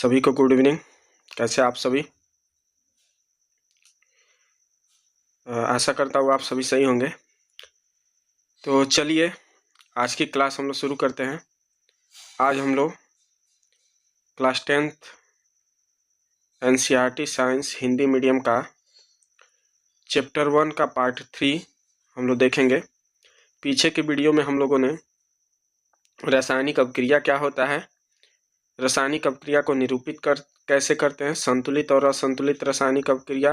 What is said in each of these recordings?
सभी को good evening. कैसे आप सभी? आशा करता हूँ आप सभी सही होंगे। तो चलिए आज की क्लास हम लोग शुरू करते हैं। आज हम लोग class 10th NCERT science Hindi medium का चैप्टर 1 का पार्ट 3 हम लोग देखेंगे। पीछे के वीडियो में हम लोगों ने रासायनिक अपक्रिया क्या होता है, रासायनिक अपक्रिया को निरूपित कैसे करते हैं, संतुलित और असंतुलित रासायनिक अपक्रिया,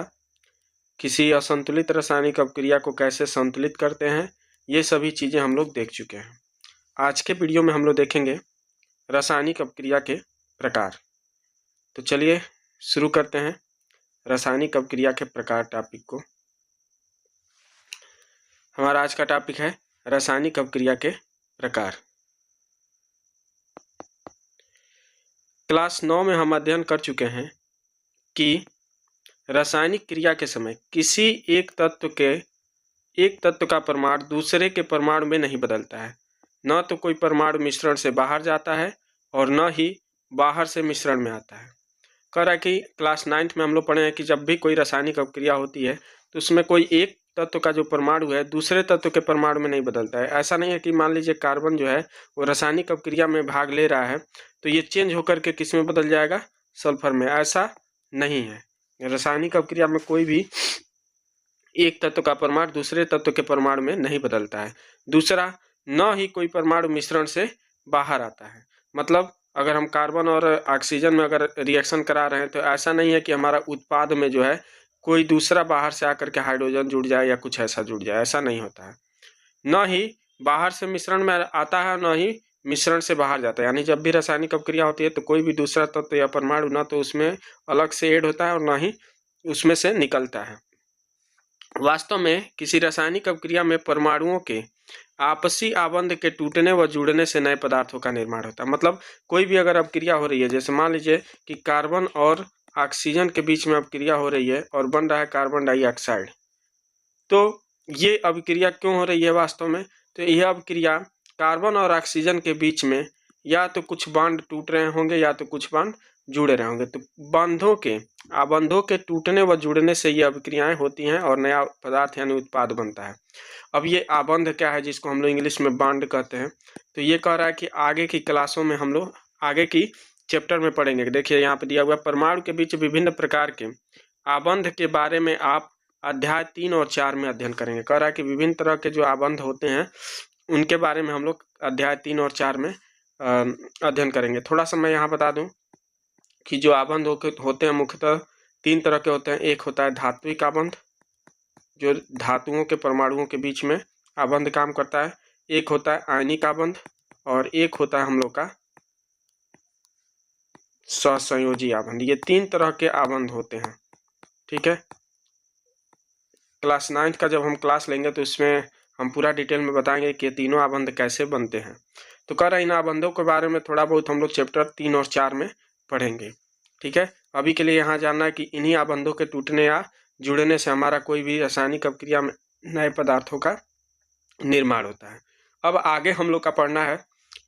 किसी असंतुलित रासायनिक अपक्रिया को कैसे संतुलित करते हैं, ये सभी चीज़ें हम लोग देख चुके हैं। आज के वीडियो में हम लोग देखेंगे रासायनिक अपक्रिया के प्रकार। तो चलिए शुरू करते हैं रासायनिक अपक्रिया के प्रकार टॉपिक को। हमारा आज का टॉपिक है रासायनिक अपक्रिया के प्रकार। क्लास 9 में हम अध्ययन कर चुके हैं कि रासायनिक क्रिया के समय किसी एक तत्व का परमाणु दूसरे के परमाणु में नहीं बदलता है। न तो कोई परमाणु मिश्रण से बाहर जाता है और न ही बाहर से मिश्रण में आता है। कह रहा है कि क्लास 9th में हम लोग पढ़े हैं कि जब भी कोई रासायनिक अपक्रिया होती है तो उसमें कोई एक तत्व का जो परमाणु है दूसरे तत्व के परमाणु में नहीं बदलता है। ऐसा नहीं है कि मान लीजिए कार्बन जो है वो रासायनिक अपक्रिया में भाग ले रहा है तो ये चेंज होकर के किस में बदल जाएगा, सल्फर में। ऐसा नहीं है। रासायनिक अपक्रिया में कोई भी एक तत्व का परमाणु दूसरे तत्व के परमाणु में नहीं बदलता है। दूसरा, न ही कोई परमाणु मिश्रण से बाहर आता है। मतलब अगर हम कार्बन और ऑक्सीजन में अगर रिएक्शन करा रहे हैं तो ऐसा नहीं है कि हमारा उत्पाद में जो है कोई दूसरा बाहर से आकर के हाइड्रोजन जुड़ जाए या कुछ ऐसा जुड़ जाए, ऐसा नहीं होता है। न ही बाहर से मिश्रण में आता है, न ही मिश्रण से बाहर जाता है। यानी जब भी रासायनिक अपक्रिया होती है तो कोई भी दूसरा तत्व या परमाणु न तो उसमें अलग से ऐड होता है और न ही उसमें से निकलता है। वास्तव में किसी रासायनिक अपक्रिया में परमाणुओं के आपसी आबंध के टूटने व जुड़ने से नए पदार्थों का निर्माण होता है। मतलब कोई भी अगर अपक्रिया हो रही है, जैसे मान लीजिए कि कार्बन और ऑक्सीजन के बीच में अपक्रिया हो रही है और बन रहा है कार्बन डाइऑक्साइड, तो ये अपक्रिया क्यों हो रही है वास्तव में? तो यह अपक्रिया कार्बन और ऑक्सीजन के बीच में या तो कुछ बांध टूट रहे होंगे या तो कुछ बांध जुड़े रहे होंगे। तो आबंधों के टूटने व जुड़ने से ये अपक्रियाएं होती हैं और नया पदार्थ यानी उत्पाद बनता है। अब ये आबंध क्या है, जिसको हम लोग इंग्लिश में बांड कहते हैं, तो ये कह रहा है कि आगे की क्लासों में हम लोग आगे की चैप्टर में पढ़ेंगे। देखिए यहाँ पे दिया हुआ परमाणु के बीच विभिन्न प्रकार के आबंध के बारे में आप अध्याय 3 और 4 में अध्ययन करेंगे। कह रहा है कि विभिन्न तरह के जो आबंध होते हैं उनके बारे में हम लोग अध्याय 3 और 4 में अध्ययन करेंगे। थोड़ा सा मैं यहाँ बता दूं कि जो आबंध होते हैं मुख्यतः 3 तरह के होते हैं। एक होता है धात्विक आबंध, जो धातुओं के परमाणुओं के बीच में आबंध काम करता है। एक होता है आयनिक आबंध और एक होता है हम लोग का सहसंयोजी आबंध। ये 3 तरह के आबंध होते हैं। ठीक है, क्लास 9th का जब हम क्लास लेंगे तो इसमें हम पूरा डिटेल में बताएंगे कि ये तीनों आबंध कैसे बनते हैं। तो कह रहा है इन आबंधों के बारे में थोड़ा बहुत हम लोग चैप्टर 3 और 4 में पढ़ेंगे। ठीक है, अभी के लिए यहाँ जानना है कि इन्हीं आबंधों के टूटने या जुड़ने से हमारा कोई भी रासायनिक अपक्रिया में नए पदार्थों का निर्माण होता है। अब आगे हम लोग का पढ़ना है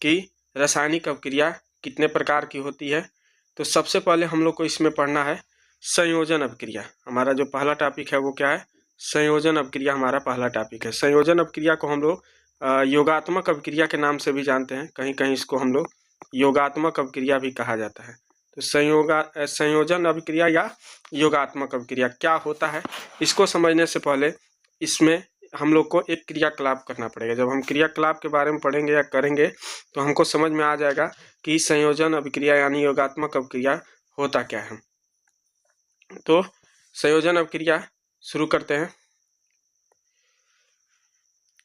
कि रासायनिक अपक्रिया कितने प्रकार की होती है। तो सबसे पहले हम लोग को इसमें पढ़ना है संयोजन अपक्रिया। हमारा जो पहला टॉपिक है वो क्या है? संयोजन अपक्रिया हमारा पहला टॉपिक है। संयोजन अपक्रिया को हम लोग योगात्मक अपक्रिया के नाम से भी जानते हैं। कहीं कहीं इसको हम लोग योगात्मक अपक्रिया भी कहा जाता है। तो संयोजन अपक्रिया या योगात्मक अपक्रिया क्या होता है, इसको समझने से पहले इसमें हम लोग को एक क्रियाकलाप करना पड़ेगा। जब हम क्रियाकलाप के बारे में पढ़ेंगे या करेंगे तो हमको समझ में आ जाएगा कि संयोजन अपक्रिया यानी योगात्मक अपक्रिया होता क्या है। तो संयोजन अपक्रिया शुरू करते हैं।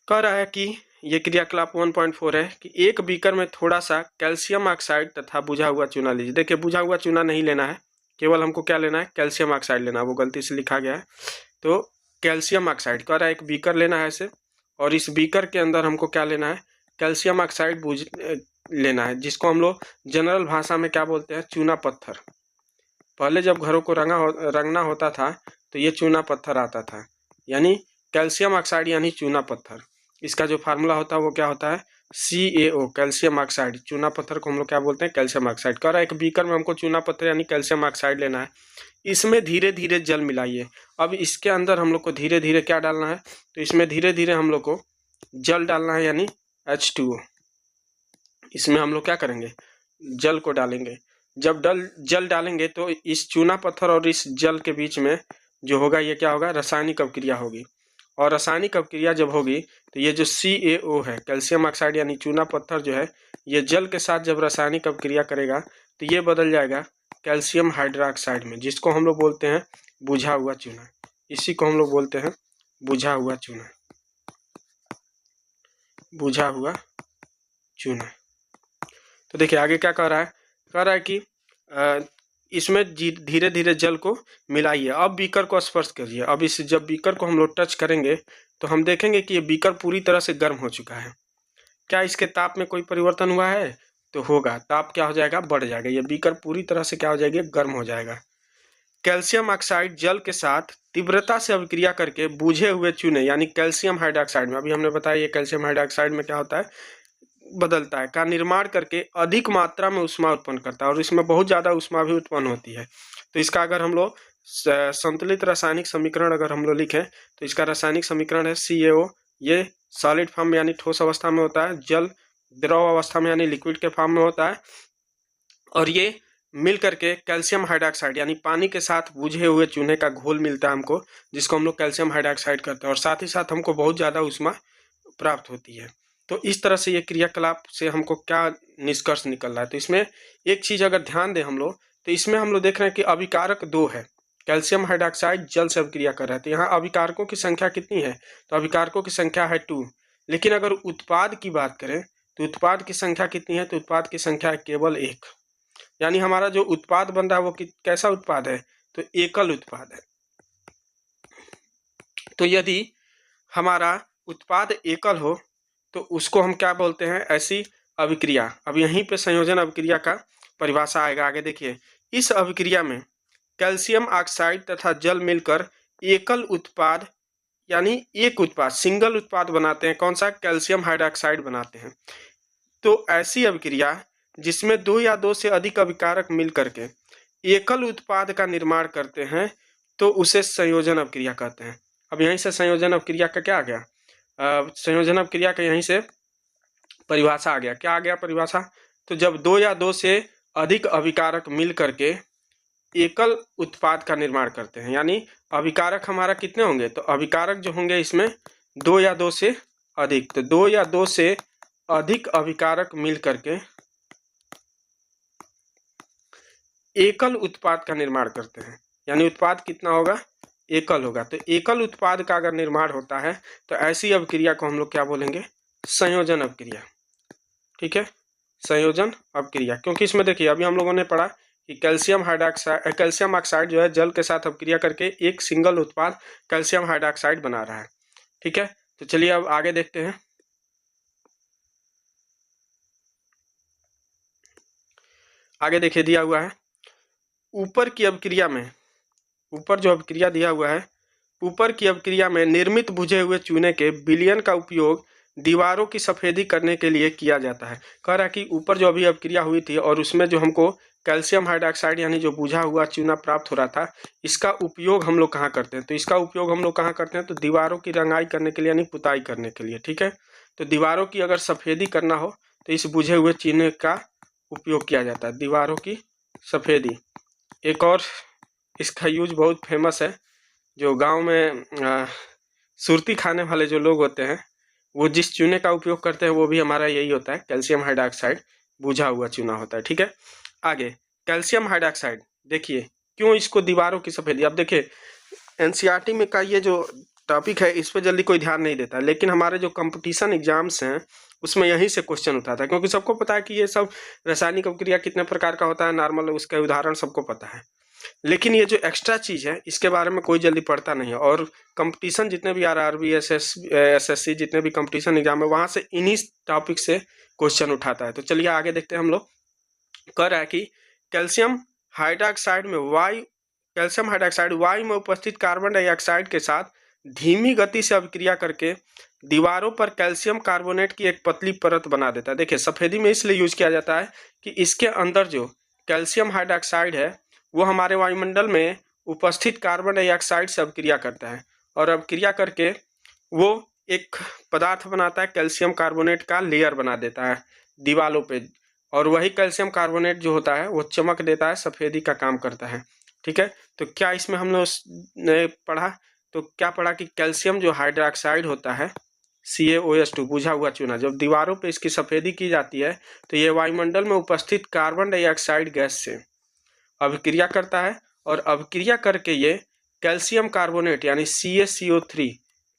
कह रहा है कि ये क्रियाकलाप 1.4 है कि एक बीकर में थोड़ा सा कैल्शियम ऑक्साइड तथा बुझा हुआ चूना लीजिए। देखिए बुझा हुआ चूना नहीं लेना है, केवल हमको क्या लेना है? कैल्शियम ऑक्साइड लेना है। वो गलती से लिखा गया है। तो कैल्शियम ऑक्साइड कह रहा है एक बीकर लेना है इसे, और इस बीकर के अंदर हमको क्या लेना है? कैल्शियम ऑक्साइड लेना है, जिसको हम लोग जनरल भाषा में क्या बोलते हैं? चूना पत्थर। पहले जब घरों को रंगना होता था तो ये चूना पत्थर आता था, यानी कैल्शियम ऑक्साइड यानी चूना पत्थर। इसका जो फार्मूला होता है वो क्या होता है? CaO कैल्शियम ऑक्साइड, चूना पत्थर को हम लोग क्या बोलते हैं, कैल्शियम ऑक्साइड। कह रहा है एक बीकर में हमको चूना पत्थर यानी कैल्शियम ऑक्साइड लेना है, इसमें धीरे धीरे जल मिलाइए। अब इसके अंदर हम लोग को धीरे धीरे क्या डालना है, तो इसमें धीरे धीरे हम लोग को जल डालना है यानी H2O। इसमें हम लोग क्या करेंगे, जल को डालेंगे। जब जल डालेंगे तो इस चूना पत्थर और इस जल के बीच में जो होगा ये क्या होगा, रासायनिक अभिक्रिया होगी। और रासायनिक अभिक्रिया जब होगी तो ये जो CaO है कैल्शियम ऑक्साइड यानी चूना पत्थर जो है, ये जल के साथ जब रासायनिक अभिक्रिया करेगा तो ये बदल जाएगा कैल्शियम हाइड्रोक्साइड में, जिसको हम लोग बोलते हैं बुझा हुआ चूना। इसी को हम लोग बोलते हैं बुझा हुआ चूना, बुझा हुआ चूना। तो देखिए आगे क्या कह रहा है कि इसमें धीरे धीरे जल को मिलाइए। अब बीकर को स्पर्श करिए। अब इस जब बीकर को हम लोग टच करेंगे तो हम देखेंगे कि ये बीकर पूरी तरह से गर्म हो चुका है। क्या इसके ताप में कोई परिवर्तन हुआ है, तो होगा। ताप क्या हो जाएगा, बढ़ जाएगा। ये बीकर पूरी तरह से क्या हो जाएगी, गर्म हो जाएगा। कैल्शियम ऑक्साइड जल के साथ तीव्रता से अभिक्रिया करके बुझे हुए चूने यानी कैल्शियम हाइड्रोक्साइड में, अभी हमने बताया ये कैल्शियम हाइड्रोक्साइड में क्या होता है, बदलता है, का निर्माण करके अधिक मात्रा में ऊष्मा उत्पन्न करता है और इसमें बहुत ज़्यादा ऊष्मा भी उत्पन्न होती है। तो इसका अगर हम लोग संतुलित रासायनिक समीकरण अगर हम लोग लिखें तो इसका रासायनिक समीकरण है CaO। ये सॉलिड फॉर्म में यानी ठोस अवस्था में होता है, जल द्रव अवस्था में यानी लिक्विड के फॉर्म में होता है, और ये मिल करके कैल्शियम हाइड्रोक्साइड यानी पानी के साथ बुझे हुए चूने का घोल मिलता है हमको, जिसको हम लोग कैल्शियम हाइड्रोक्साइड करते हैं, और साथ ही साथ हमको बहुत ज़्यादा ऊष्मा प्राप्त होती है। तो इस तरह से ये क्रियाकलाप से हमको क्या निष्कर्ष निकल रहा है, तो इसमें एक चीज़ अगर ध्यान दें हम लोग, तो इसमें हम लोग देख रहे हैं कि अभिकारक 2 है। कैल्शियम हाइड्रोक्साइड जल से अभिक्रिया कर रहा है, तो यहाँ अभिकारकों की संख्या कितनी है, तो अभिकारकों की संख्या है 2। लेकिन अगर उत्पाद की बात करें तो उत्पाद की संख्या कितनी है, तो उत्पाद की संख्या है केवल 1। यानी हमारा जो उत्पाद बन रहा है वो कैसा उत्पाद है, तो एकल उत्पाद है। तो यदि हमारा उत्पाद एकल हो तो उसको हम क्या बोलते हैं, ऐसी अभिक्रिया। अब यहीं पे संयोजन अभिक्रिया का परिभाषा आएगा। आगे देखिए, इस अभिक्रिया में कैल्शियम ऑक्साइड तथा जल मिलकर एकल उत्पाद यानी एक उत्पाद, सिंगल उत्पाद बनाते हैं। कौन सा, कैल्शियम हाइड्रोक्साइड बनाते हैं। तो ऐसी अभिक्रिया जिसमें 2 या 2 से अधिक अभिकारक मिल करके एकल उत्पाद का निर्माण करते हैं तो उसे संयोजन अभिक्रिया कहते हैं। अब यहीं से संयोजन अभिक्रिया का क्या आ गया, संयोजन अभिक्रिया का यहीं से परिभाषा आ गया। क्या आ गया परिभाषा, तो जब 2 या 2 से अधिक अभिकारक मिल करके एकल उत्पाद का निर्माण करते हैं, यानी अभिकारक हमारा कितने होंगे, तो अभिकारक जो होंगे इसमें 2 या 2 से अधिक, तो 2 या 2 से अधिक अभिकारक मिल करके एकल उत्पाद का निर्माण करते हैं। यानी उत्पाद कितना होगा, एकल होगा। तो एकल उत्पाद का अगर निर्माण होता है तो ऐसी अभिक्रिया को हम लोग क्या बोलेंगे, संयोजन अभिक्रिया। ठीक है, संयोजन अभिक्रिया। क्योंकि इसमें देखिए अभी हम लोगों ने पढ़ा कि कैल्शियम ऑक्साइड जो है जल के साथ अभिक्रिया करके एक सिंगल उत्पाद कैल्शियम हाइड्रोक्साइड बना रहा है। ठीक है, तो चलिए अब आगे देखते हैं। आगे देखिए दिया हुआ है, ऊपर की अभिक्रिया में, ऊपर जो अभिक्रिया दिया हुआ है, ऊपर की अभिक्रिया में निर्मित बुझे हुए चूने के विलयन का उपयोग दीवारों की सफेदी करने के लिए किया जाता है। कह रहा है कि ऊपर जो अभी अभिक्रिया हुई थी और उसमें जो हमको कैल्शियम हाइड्रोक्साइड यानी जो बुझा हुआ चूना प्राप्त हो रहा था, इसका उपयोग हम लोग कहाँ करते हैं, तो इसका उपयोग हम लोग कहाँ करते हैं, तो दीवारों की रंगाई करने के लिए यानी पुताई करने के लिए। ठीक है, तो दीवारों की अगर सफेदी करना हो तो इस बुझे हुए चूने का उपयोग किया जाता है, दीवारों की सफेदी। एक और इसका यूज बहुत फेमस है, जो गांव में सुरती खाने वाले जो लोग होते हैं वो जिस चूने का उपयोग करते हैं वो भी हमारा यही होता है, कैल्शियम हाइड्रोक्साइड बुझा हुआ चूना होता है। ठीक है, आगे कैल्शियम हाइड्रोक्साइड देखिए क्यों इसको दीवारों की सफेदी। अब देखिए एनसीईआरटी में का ये जो टॉपिक है इस पर जल्दी कोई ध्यान नहीं देता, लेकिन हमारे जो कंपटीशन एग्जाम्स हैं उसमें यहीं से क्वेश्चन उठाता है, क्योंकि सबको पता है कि ये सब रासायनिक अभिक्रिया कितने प्रकार का होता है, नॉर्मल उसके उदाहरण सबको पता है। लेकिन ये जो एक्स्ट्रा चीज़ है इसके बारे में कोई जल्दी पढ़ता नहीं है, और कंपटीशन जितने भी आरआरबी एसएससी जितने भी कंपटीशन एग्जाम है वहाँ से इन्हीं टॉपिक से क्वेश्चन उठाता है। तो चलिए आगे देखते हैं हम लोग। कह रहा है कि कैल्शियम हाइड्रोक्साइड में वायु में उपस्थित कार्बन डाइऑक्साइड के साथ धीमी गति से अभिक्रिया करके दीवारों पर कैल्शियम कार्बोनेट की एक पतली परत बना देता है। देखिए सफ़ेदी में इसलिए यूज किया जाता है कि इसके अंदर जो कैल्शियम हाइड्रोक्साइड है वो हमारे वायुमंडल में उपस्थित कार्बन डाइऑक्साइड से अभिक्रिया करता है और अभिक्रिया करके वो एक पदार्थ बनाता है, कैल्शियम कार्बोनेट का लेयर बना देता है दीवारों पे, और वही कैल्शियम कार्बोनेट जो होता है वो चमक देता है, सफ़ेदी का काम करता है। ठीक है, तो क्या इसमें हम लोग ने पढ़ा, तो क्या पढ़ा कि कैल्शियम जो हाइड्रोक्साइड होता है CaOH2 बुझा हुआ चूना, जब दीवारों पे इसकी सफ़ेदी की जाती है तो ये वायुमंडल में उपस्थित कार्बन डाइऑक्साइड गैस से अभिक्रिया करता है और अभिक्रिया करके ये कैल्शियम कार्बोनेट यानी CaCO3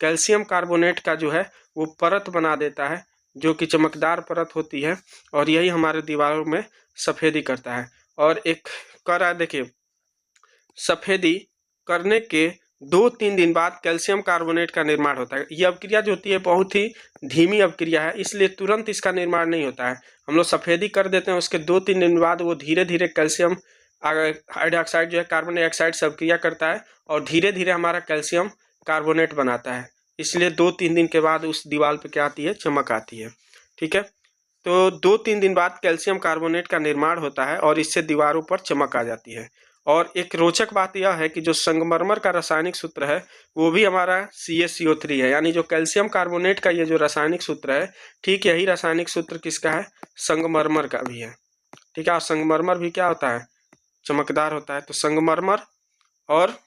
कैल्शियम कार्बोनेट का जो है वो परत बना देता है, जो कि चमकदार परत होती है और यही हमारे दीवारों में सफ़ेदी करता है। और एक कर रहा है, देखिए सफ़ेदी करने के 2-3 दिन बाद कैल्शियम कार्बोनेट का निर्माण होता है। ये अभिक्रिया जो होती है बहुत ही धीमी अभिक्रिया है, इसलिए तुरंत इसका निर्माण नहीं होता है। हम लोग सफ़ेदी कर देते हैं, उसके 2-3 दिन बाद वो धीरे धीरे कैल्शियम हाइड्रोक्साइड जो है कार्बन डाइऑक्साइड से अभिक्रिया करता है और धीरे धीरे हमारा कैल्शियम कार्बोनेट बनाता है। इसलिए 2-3 दिन के बाद उस दीवार पे क्या आती है, चमक आती है। ठीक है, तो 2-3 दिन बाद कैल्शियम कार्बोनेट का निर्माण होता है और इससे दीवारों पर चमक आ जाती है। और एक रोचक बात यह है कि जो संगमरमर का रासायनिक सूत्र है वो भी हमारा CaCO3 है, यानी जो कैल्शियम कार्बोनेट का ये जो रासायनिक सूत्र है, ठीक यही रासायनिक सूत्र किसका है, संगमरमर का भी है। ठीक है, और संगमरमर भी क्या होता है, चमकदार होता है। तो संगमरमर और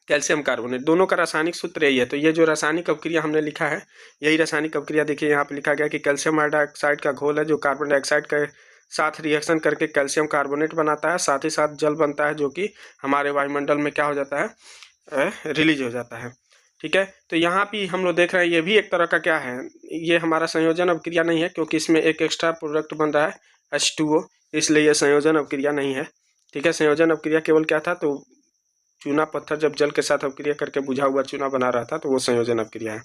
कैल्शियम कार्बोनेट दोनों का रासायनिक सूत्र यही है। तो ये जो रासायनिक अभिक्रिया हमने लिखा है यही रासायनिक अभिक्रिया, देखिए यहाँ पे लिखा गया कि कैल्शियम हाइड्रोक्साइड का घोल है जो कार्बन डाइऑक्साइड के साथ रिएक्शन करके कैल्शियम कार्बोनेट बनाता है, साथ ही साथ जल बनता है जो कि हमारे वायुमंडल में क्या हो जाता है, रिलीज हो जाता है। ठीक है, तो यहाँ भी हम लोग देख रहे हैं ये भी एक तरह का क्या है, ये हमारा संयोजन अभिक्रिया नहीं है क्योंकि इसमें एक एक्स्ट्रा प्रोडक्ट बन रहा है H2O, इसलिए ये संयोजन अभिक्रिया नहीं है। ठीक है, संयोजन अभिक्रिया केवल क्या था, तो चूना पत्थर जब जल के साथ अभिक्रिया करके बुझा हुआ चूना बना रहा था तो वो संयोजन अभिक्रिया है।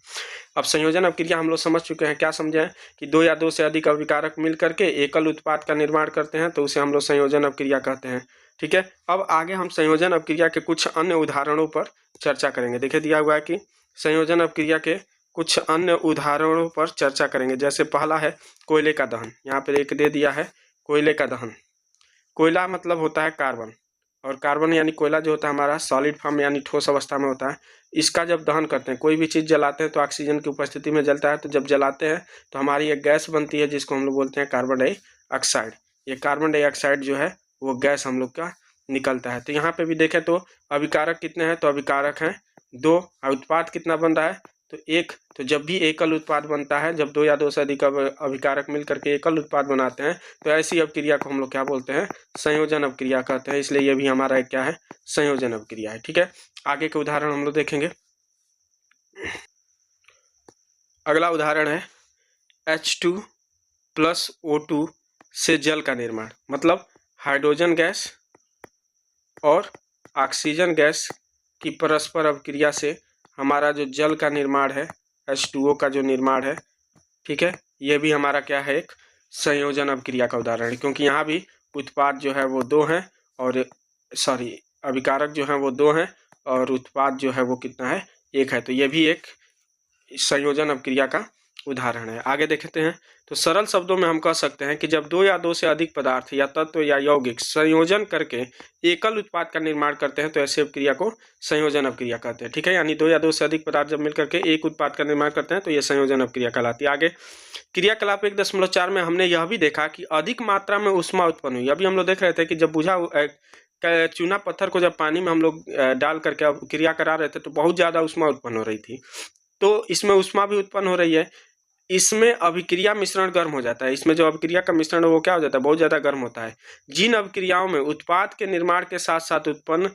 अब संयोजन अभिक्रिया हम लोग समझ चुके हैं, क्या समझे हैं कि 2 या 2 से अधिक अभिकारक मिल करके एकल उत्पाद का निर्माण करते हैं तो उसे हम लोग संयोजन अभिक्रिया कहते हैं। ठीक है, अब आगे हम संयोजन अभिक्रिया के कुछ अन्य उदाहरणों पर चर्चा करेंगे। देखिए दिया हुआ है कि संयोजन अभिक्रिया के कुछ अन्य उदाहरणों पर चर्चा करेंगे। जैसे पहला है कोयले का दहन, यहाँ पर एक दे दिया है कोयले का दहन। कोयला मतलब होता है कार्बन, और कार्बन यानी कोयला जो होता है हमारा सॉलिड फॉर्म यानी ठोस अवस्था में होता है। इसका जब दहन करते हैं, कोई भी चीज़ जलाते हैं तो ऑक्सीजन की उपस्थिति में जलता है, तो जब जलाते हैं तो हमारी एक गैस बनती है जिसको हम लोग बोलते हैं कार्बन डाइऑक्साइड। ये कार्बन डाइऑक्साइड जो है वो गैस हम लोग का निकलता है। तो यहाँ पे भी देखें तो अभिकारक कितने हैं, तो अभिकारक हैं 2, और उत्पाद कितना बन रहा है, तो 1। तो जब भी एकल उत्पाद बनता है, जब 2 या 2 से अधिक अभिकारक मिल करके एकल उत्पाद बनाते हैं तो ऐसी अभिक्रिया को हम लोग क्या बोलते हैं, संयोजन अभिक्रिया कहते हैं। इसलिए ये भी हमारा एक क्या है, संयोजन अभिक्रिया है। ठीक है, आगे के उदाहरण हम लोग देखेंगे। अगला उदाहरण है H2+O2 से जल का निर्माण, मतलब हाइड्रोजन गैस और ऑक्सीजन गैस की परस्पर अभिक्रिया से हमारा जो जल का निर्माण है, H2O का जो निर्माण है, ठीक है, ये भी हमारा क्या है, एक संयोजन अभिक्रिया का उदाहरण है। क्योंकि यहाँ भी उत्पाद जो है वो 2 हैं और अभिकारक जो है वो 2 हैं और उत्पाद जो है वो कितना है, 1 है। तो ये भी एक संयोजन अभिक्रिया का उदाहरण है। आगे देखते हैं, तो सरल शब्दों में हम कह सकते हैं कि जब 2 या 2 से अधिक पदार्थ या तत्व या यौगिक संयोजन करके एकल उत्पाद का निर्माण करते हैं तो ऐसी अभिक्रिया को संयोजन अभिक्रिया कहते हैं। ठीक है, यानी 2 या 2 से अधिक पदार्थ जब मिलकर के एक उत्पाद का निर्माण करते हैं तो ये संयोजन अभिक्रिया कहलाती है। आगे क्रियाकलाप 1.4 में हमने यह भी देखा कि अधिक मात्रा में ऊष्मा उत्पन्न हुई। अभी हम लोग देख रहे थे कि जब बुझा चूना पत्थर को जब पानी में हम लोग डाल करके क्रिया करा रहे थे तो बहुत ज़्यादा ऊष्मा उत्पन्न हो रही थी। तो इसमें ऊष्मा भी उत्पन्न हो रही है, इसमें अभिक्रिया मिश्रण गर्म हो जाता है। इसमें जो अभिक्रिया का मिश्रण है वो क्या हो जाता है, बहुत ज़्यादा गर्म होता है। जिन अभिक्रियाओं में उत्पाद के निर्माण के साथ साथ उत्पन्न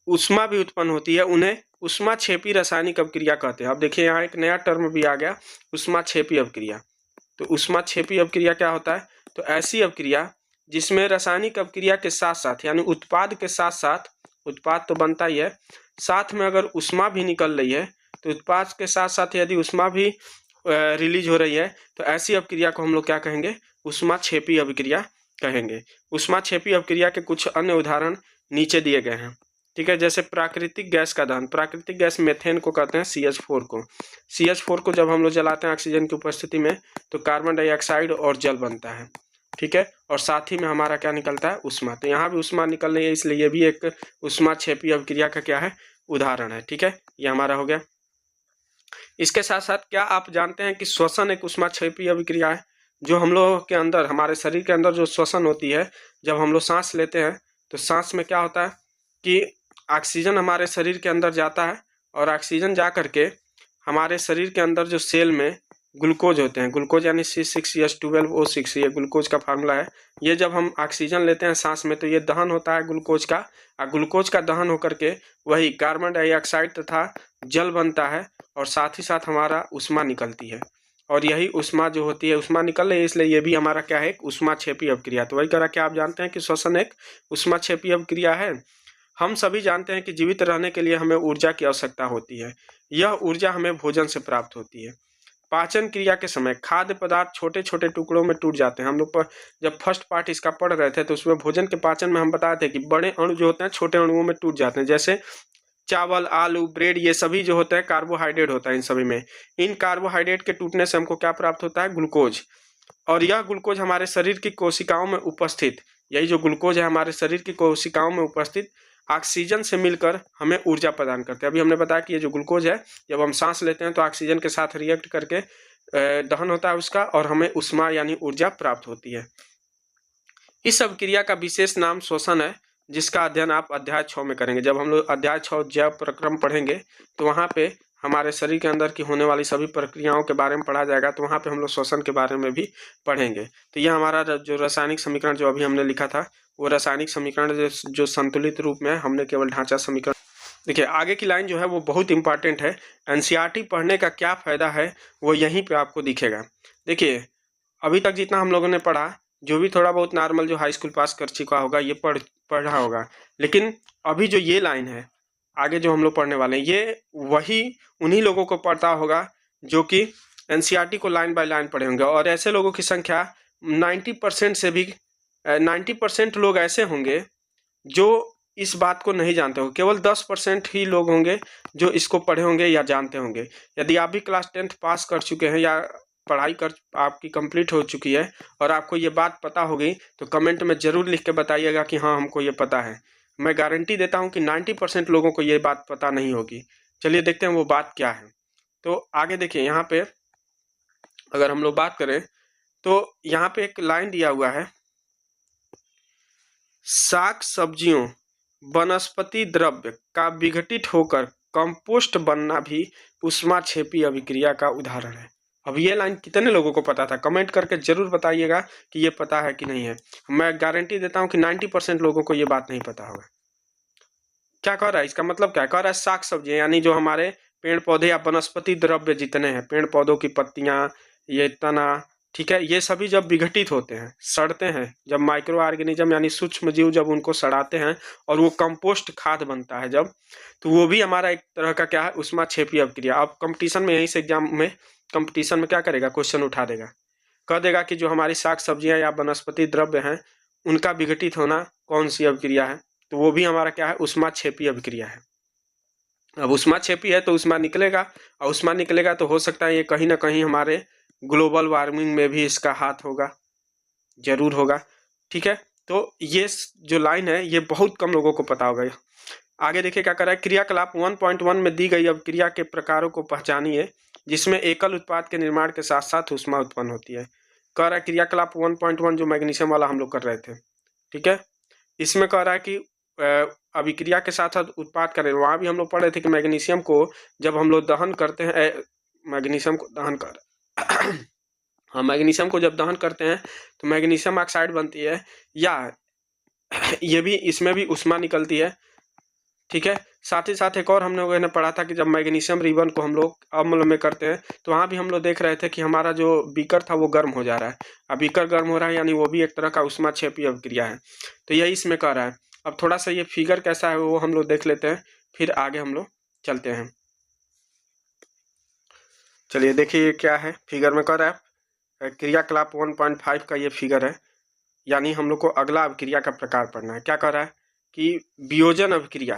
ऊष्मा भी उत्पन्न होती है उन्हें ऊष्माक्षेपी रासायनिक अभिक्रिया कहते हैं। अब देखिए यहाँ एक नया टर्म भी आ गया, ऊष्माक्षेपी अभिक्रिया। तो ऊष्माक्षेपी अभिक्रिया क्या होता है, तो ऐसी अभिक्रिया जिसमें रासायनिक अभिक्रिया के साथ साथ यानी उत्पाद के साथ साथ, उत्पाद तो बनता ही है, साथ में अगर ऊष्मा भी निकल रही है तो उत्पाद के साथ साथ यदि ऊष्मा भी रिलीज हो रही है तो ऐसी अभिक्रिया को हम लोग क्या कहेंगे, ऊष्माक्षेपी अभिक्रिया कहेंगे। ऊष्माक्षेपी अभिक्रिया के कुछ अन्य उदाहरण नीचे दिए गए हैं। ठीक है। जैसे प्राकृतिक गैस का दहन, प्राकृतिक गैस मेथेन को कहते हैं CH4 को। CH4 को जब हम लोग जलाते हैं ऑक्सीजन की उपस्थिति में तो कार्बन डाइऑक्साइड और जल बनता है, ठीक है। और साथ ही में हमारा क्या निकलता है, ऊष्मा। तो यहाँ भी ऊष्मा निकल रही है, इसलिए ये भी एक ऊष्माक्षेपी अभिक्रिया का क्या है, उदाहरण है, ठीक है। ये हमारा हो गया। इसके साथ साथ क्या आप जानते हैं कि श्वसन एक ऊष्माक्षेपी अभिक्रिया है। जो हम लोग के अंदर, हमारे शरीर के अंदर जो श्वसन होती है, जब हम लोग सांस लेते हैं तो सांस में क्या होता है कि ऑक्सीजन हमारे शरीर के अंदर जाता है और ऑक्सीजन जा करके हमारे शरीर के अंदर जो सेल में ग्लूकोज होते हैं, ग्लूकोज यानी C6H12O6, ये ग्लूकोज का फार्मूला है। ये जब हम ऑक्सीजन लेते हैं सांस में तो ये दहन होता है ग्लूकोज का, और ग्लूकोज का दहन होकर के वही कार्बन डाइऑक्साइड तथा जल बनता है और साथ ही साथ हमारा ऊष्मा निकलती है। और यही ऊष्मा जो होती है, ऊष्मा निकल रही है, इसलिए ये भी हमारा क्या है, एक ऊष्माक्षेपी अभिक्रिया। तो वही करा, क्या आप जानते हैं कि श्वसन एक ऊष्माक्षेपी अभिक्रिया है। हम सभी जानते हैं कि जीवित रहने के लिए हमें ऊर्जा की आवश्यकता होती है। यह ऊर्जा हमें भोजन से प्राप्त होती है। पाचन क्रिया के समय खाद्य पदार्थ छोटे छोटे टुकड़ों में टूट जाते हैं। हम लोग जब फर्स्ट पार्ट इसका पढ़ रहे थे तो उसमें भोजन के पाचन में हम बताए थे कि बड़े अणु जो होते हैं छोटे अणुओं में टूट जाते हैं। जैसे चावल, आलू, ब्रेड, ये सभी जो होते हैं कार्बोहाइड्रेट होता है इन सभी में। इन कार्बोहाइड्रेट के टूटने से हमको क्या प्राप्त होता है, ग्लूकोज। और यह ग्लूकोज हमारे शरीर की कोशिकाओं में उपस्थित, यही जो ग्लूकोज है हमारे शरीर की कोशिकाओं में उपस्थित ऑक्सीजन से मिलकर हमें ऊर्जा प्रदान करते हैं। अभी हमने बताया कि ये जो ग्लूकोज है जब हम सांस लेते हैं तो ऑक्सीजन के साथ रिएक्ट करके दहन होता है उसका और हमें ऊष्मा यानी ऊर्जा प्राप्त होती है। इस अभिक्रिया का विशेष नाम श्वसन है, जिसका अध्ययन आप अध्याय 6 में करेंगे। जब हम लोग अध्याय 6 जैव प्रक्रम पढ़ेंगे तो वहाँ पे हमारे शरीर के अंदर की होने वाली सभी प्रक्रियाओं के बारे में पढ़ा जाएगा, तो वहाँ पे हम लोग श्वसन के बारे में भी पढ़ेंगे। तो यह हमारा जो रासायनिक समीकरण जो अभी हमने लिखा था वो रासायनिक समीकरण जो संतुलित रूप में है, हमने केवल ढांचा समीकरण। देखिए आगे की लाइन जो है वो बहुत इंपॉर्टेंट है। NCERT पढ़ने का क्या फ़ायदा है वो यहीं पे आपको दिखेगा। देखिए अभी तक जितना हम लोगों ने पढ़ा, जो भी थोड़ा बहुत नॉर्मल जो हाई स्कूल पास कर चुका होगा ये पढ़ा होगा, लेकिन अभी जो ये लाइन है आगे जो हम लोग पढ़ने वाले हैं ये वही उन्हीं लोगों को पढ़ता होगा जो कि NCERT को लाइन बाय लाइन पढ़े होंगे। और ऐसे लोगों की संख्या 90% से भी 90% लोग ऐसे होंगे जो इस बात को नहीं जानते हो। केवल 10% ही लोग होंगे जो इसको पढ़े होंगे या जानते होंगे। यदि आप भी क्लास 10th पास कर चुके हैं या पढ़ाई कर आपकी कंप्लीट हो चुकी है और आपको ये बात पता होगी तो कमेंट में ज़रूर लिख के बताइएगा कि हाँ हमको ये पता है। मैं गारंटी देता हूँ कि 90% लोगों को ये बात पता नहीं होगी। चलिए देखते हैं वो बात क्या है। तो आगे देखिए यहाँ पे अगर हम लोग बात करें तो यहाँ पे एक लाइन दिया हुआ है, शाक सब्जियों वनस्पति द्रव्य का विघटित होकर कंपोस्ट बनना भी ऊष्माक्षेपी अभिक्रिया का उदाहरण है। अब ये लाइन कितने लोगों को पता था, कमेंट करके जरूर बताइएगा कि ये पता है कि नहीं है। मैं गारंटी देता हूँ कि 90% लोगों को ये बात नहीं पता होगा। क्या कह रहा है, इसका मतलब क्या कह रहा है, शाक सब्जियां यानी जो हमारे पेड़ पौधे या वनस्पति द्रव्य जितने हैं, पेड़ पौधों की पत्तियां, ये तना, ठीक है, ये सभी जब विघटित होते हैं, सड़ते हैं, जब माइक्रो ऑर्गेनिज्म यानी सूक्ष्म जीव जब उनको सड़ाते हैं और वो कंपोस्ट खाद बनता है जब, तो वो भी हमारा एक तरह का क्या है, ऊष्माक्षेपी अभिक्रिया। अब कंपटीशन में यहीं से एग्जाम में कंपटीशन में क्या करेगा, क्वेश्चन उठा देगा, कह देगा कि जो हमारी शाक सब्जियां या वनस्पति द्रव्य हैं उनका विघटित होना कौन सी अभिक्रिया है, तो वो भी हमारा क्या है, ऊष्माक्षेपी अभिक्रिया है। अब ऊष्माक्षेपी है तो ऊष्मा निकलेगा, और ऊष्मा निकलेगा तो हो सकता है ये कहीं ना कहीं हमारे ग्लोबल वार्मिंग में भी इसका हाथ होगा, जरूर होगा, ठीक है। तो ये जो लाइन है ये बहुत कम लोगों को पता होगा। आगे देखिए क्या कर रहा है, क्रियाकलाप 1.1 में दी गई अभिक्रिया के प्रकारों को पहचानिए जिसमें एकल उत्पाद के निर्माण के साथ साथ ऊष्मा उत्पन्न होती है। कह रहा है क्रियाकलाप 1.1 जो मैग्नीशियम वाला हम लोग कर रहे थे, ठीक है, इसमें कह रहा है कि अभिक्रिया के साथ साथ उत्पाद करें। वहाँ भी हम लोग पढ़ रहे थे कि मैग्नीशियम को जब हम लोग दहन करते हैं, मैग्नीशियम को दहन कर हाँ मैग्नीशियम को जब दहन करते हैं तो मैग्नीशियम ऑक्साइड बनती है, या ये भी इसमें भी ऊष्मा निकलती है, ठीक है। साथ ही साथ एक और हम लोगों ने पढ़ा था कि जब मैग्नीशियम रिबन को हम लोग अम्ल में करते हैं तो वहाँ भी हम लोग देख रहे थे कि हमारा जो बीकर था वो गर्म हो जा रहा है। अब बीकर गर्म हो रहा है यानी वो भी एक तरह का ऊष्माक्षेपी अभिक्रिया है। तो यही इसमें कह रहा है। अब थोड़ा सा ये फिगर कैसा है वो हम लोग देख लेते हैं, फिर आगे हम लोग चलते हैं। चलिए देखिए क्या है, फिगर में कह रहा है क्रियाकलाप 1.5 का ये फिगर है, यानी हम लोग को अगला अभिक्रिया का प्रकार पढ़ना है। क्या कह रहा है कि वियोजन अभिक्रिया,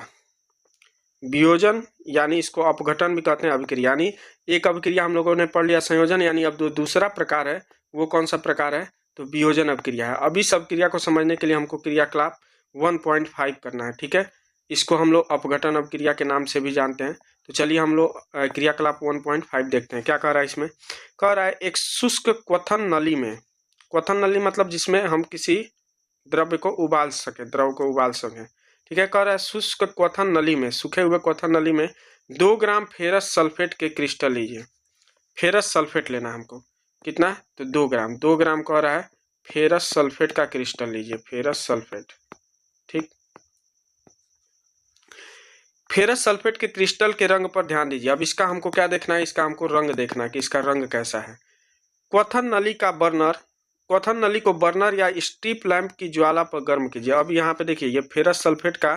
वियोजन यानी इसको अपघटन भी कहते हैं, अभिक्रिया यानी एक अभिक्रिया हम लोगों ने पढ़ लिया संयोजन, यानी अब दूसरा प्रकार है वो कौन सा प्रकार है, तो वियोजन अभिक्रिया है। अब इस अभिक्रिया को समझने के लिए हमको क्रियाकलाप 1.5 करना है, ठीक है। इसको हम लोग अपघटन अभिक्रिया के नाम से भी जानते हैं। तो चलिए हम लोग क्रियाकलाप 1.5 देखते हैं क्या कह रहा है। इसमें कह रहा है एक शुष्क क्वथन नली में, क्वथन नली मतलब जिसमें हम किसी द्रव्य को उबाल सके, द्रव को उबाल सकें, ठीक है। कह रहा है शुष्क क्वथन नली में, सूखे हुए क्वथन नली में 2 ग्राम फेरस सल्फेट के क्रिस्टल लीजिए। फेरस सल्फेट लेना हमको, कितना, तो 2 ग्राम कह रहा है फेरस सल्फेट का क्रिस्टल लीजिए, फेरस सल्फेट, ठीक। फेरस सल्फेट के क्रिस्टल के रंग पर ध्यान दीजिए। अब इसका हमको क्या देखना है, इसका हमको रंग देखना है कि इसका रंग कैसा है। क्वथन नली का बर्नर, क्वथन नली को बर्नर या स्ट्रिप लैंप की ज्वाला पर गर्म कीजिए। अब यहाँ पे देखिए ये फेरस सल्फेट का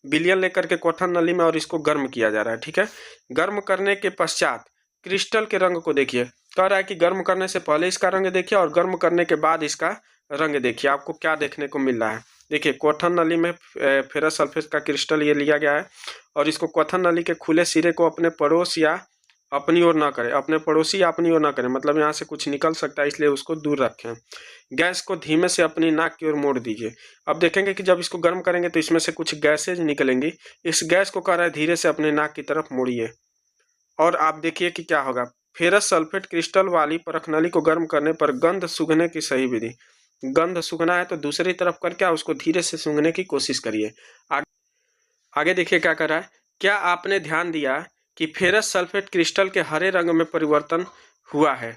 विलयन लेकर के क्वथन नली में और इसको गर्म किया जा रहा है, ठीक है। गर्म करने के पश्चात क्रिस्टल के रंग को देखिए। कह रहा है कि गर्म करने से पहले इसका रंग देखिए और गर्म करने के बाद इसका रंग देखिए, आपको क्या देखने को मिल रहा है। देखिए क्वथन नली में फेरस सल्फेट का क्रिस्टल ये लिया गया है और इसको क्वथन नली के खुले सिरे को अपने पड़ोस या अपनी ओर ना करें, अपने पड़ोसी या अपनी ओर ना करें, मतलब यहाँ से कुछ निकल सकता है इसलिए उसको दूर रखें। गैस को धीमे से अपनी नाक की ओर मोड़ दीजिए। अब देखेंगे कि जब इसको गर्म करेंगे तो इसमें से कुछ गैसेज निकलेंगी। इस गैस को कह रहा है धीरे से अपने नाक की तरफ मोड़िए और आप देखिए कि क्या होगा। फेरस सल्फेट क्रिस्टल वाली परख नली को गर्म करने पर गंध सूंघने की सही विधि, गंध सूंघना है तो दूसरी तरफ करके उसको धीरे से सूंघने की कोशिश करिए। आगे देखिए क्या कर रहा है। क्या आपने ध्यान दिया कि फेरस सल्फेट क्रिस्टल के हरे रंग में परिवर्तन हुआ है।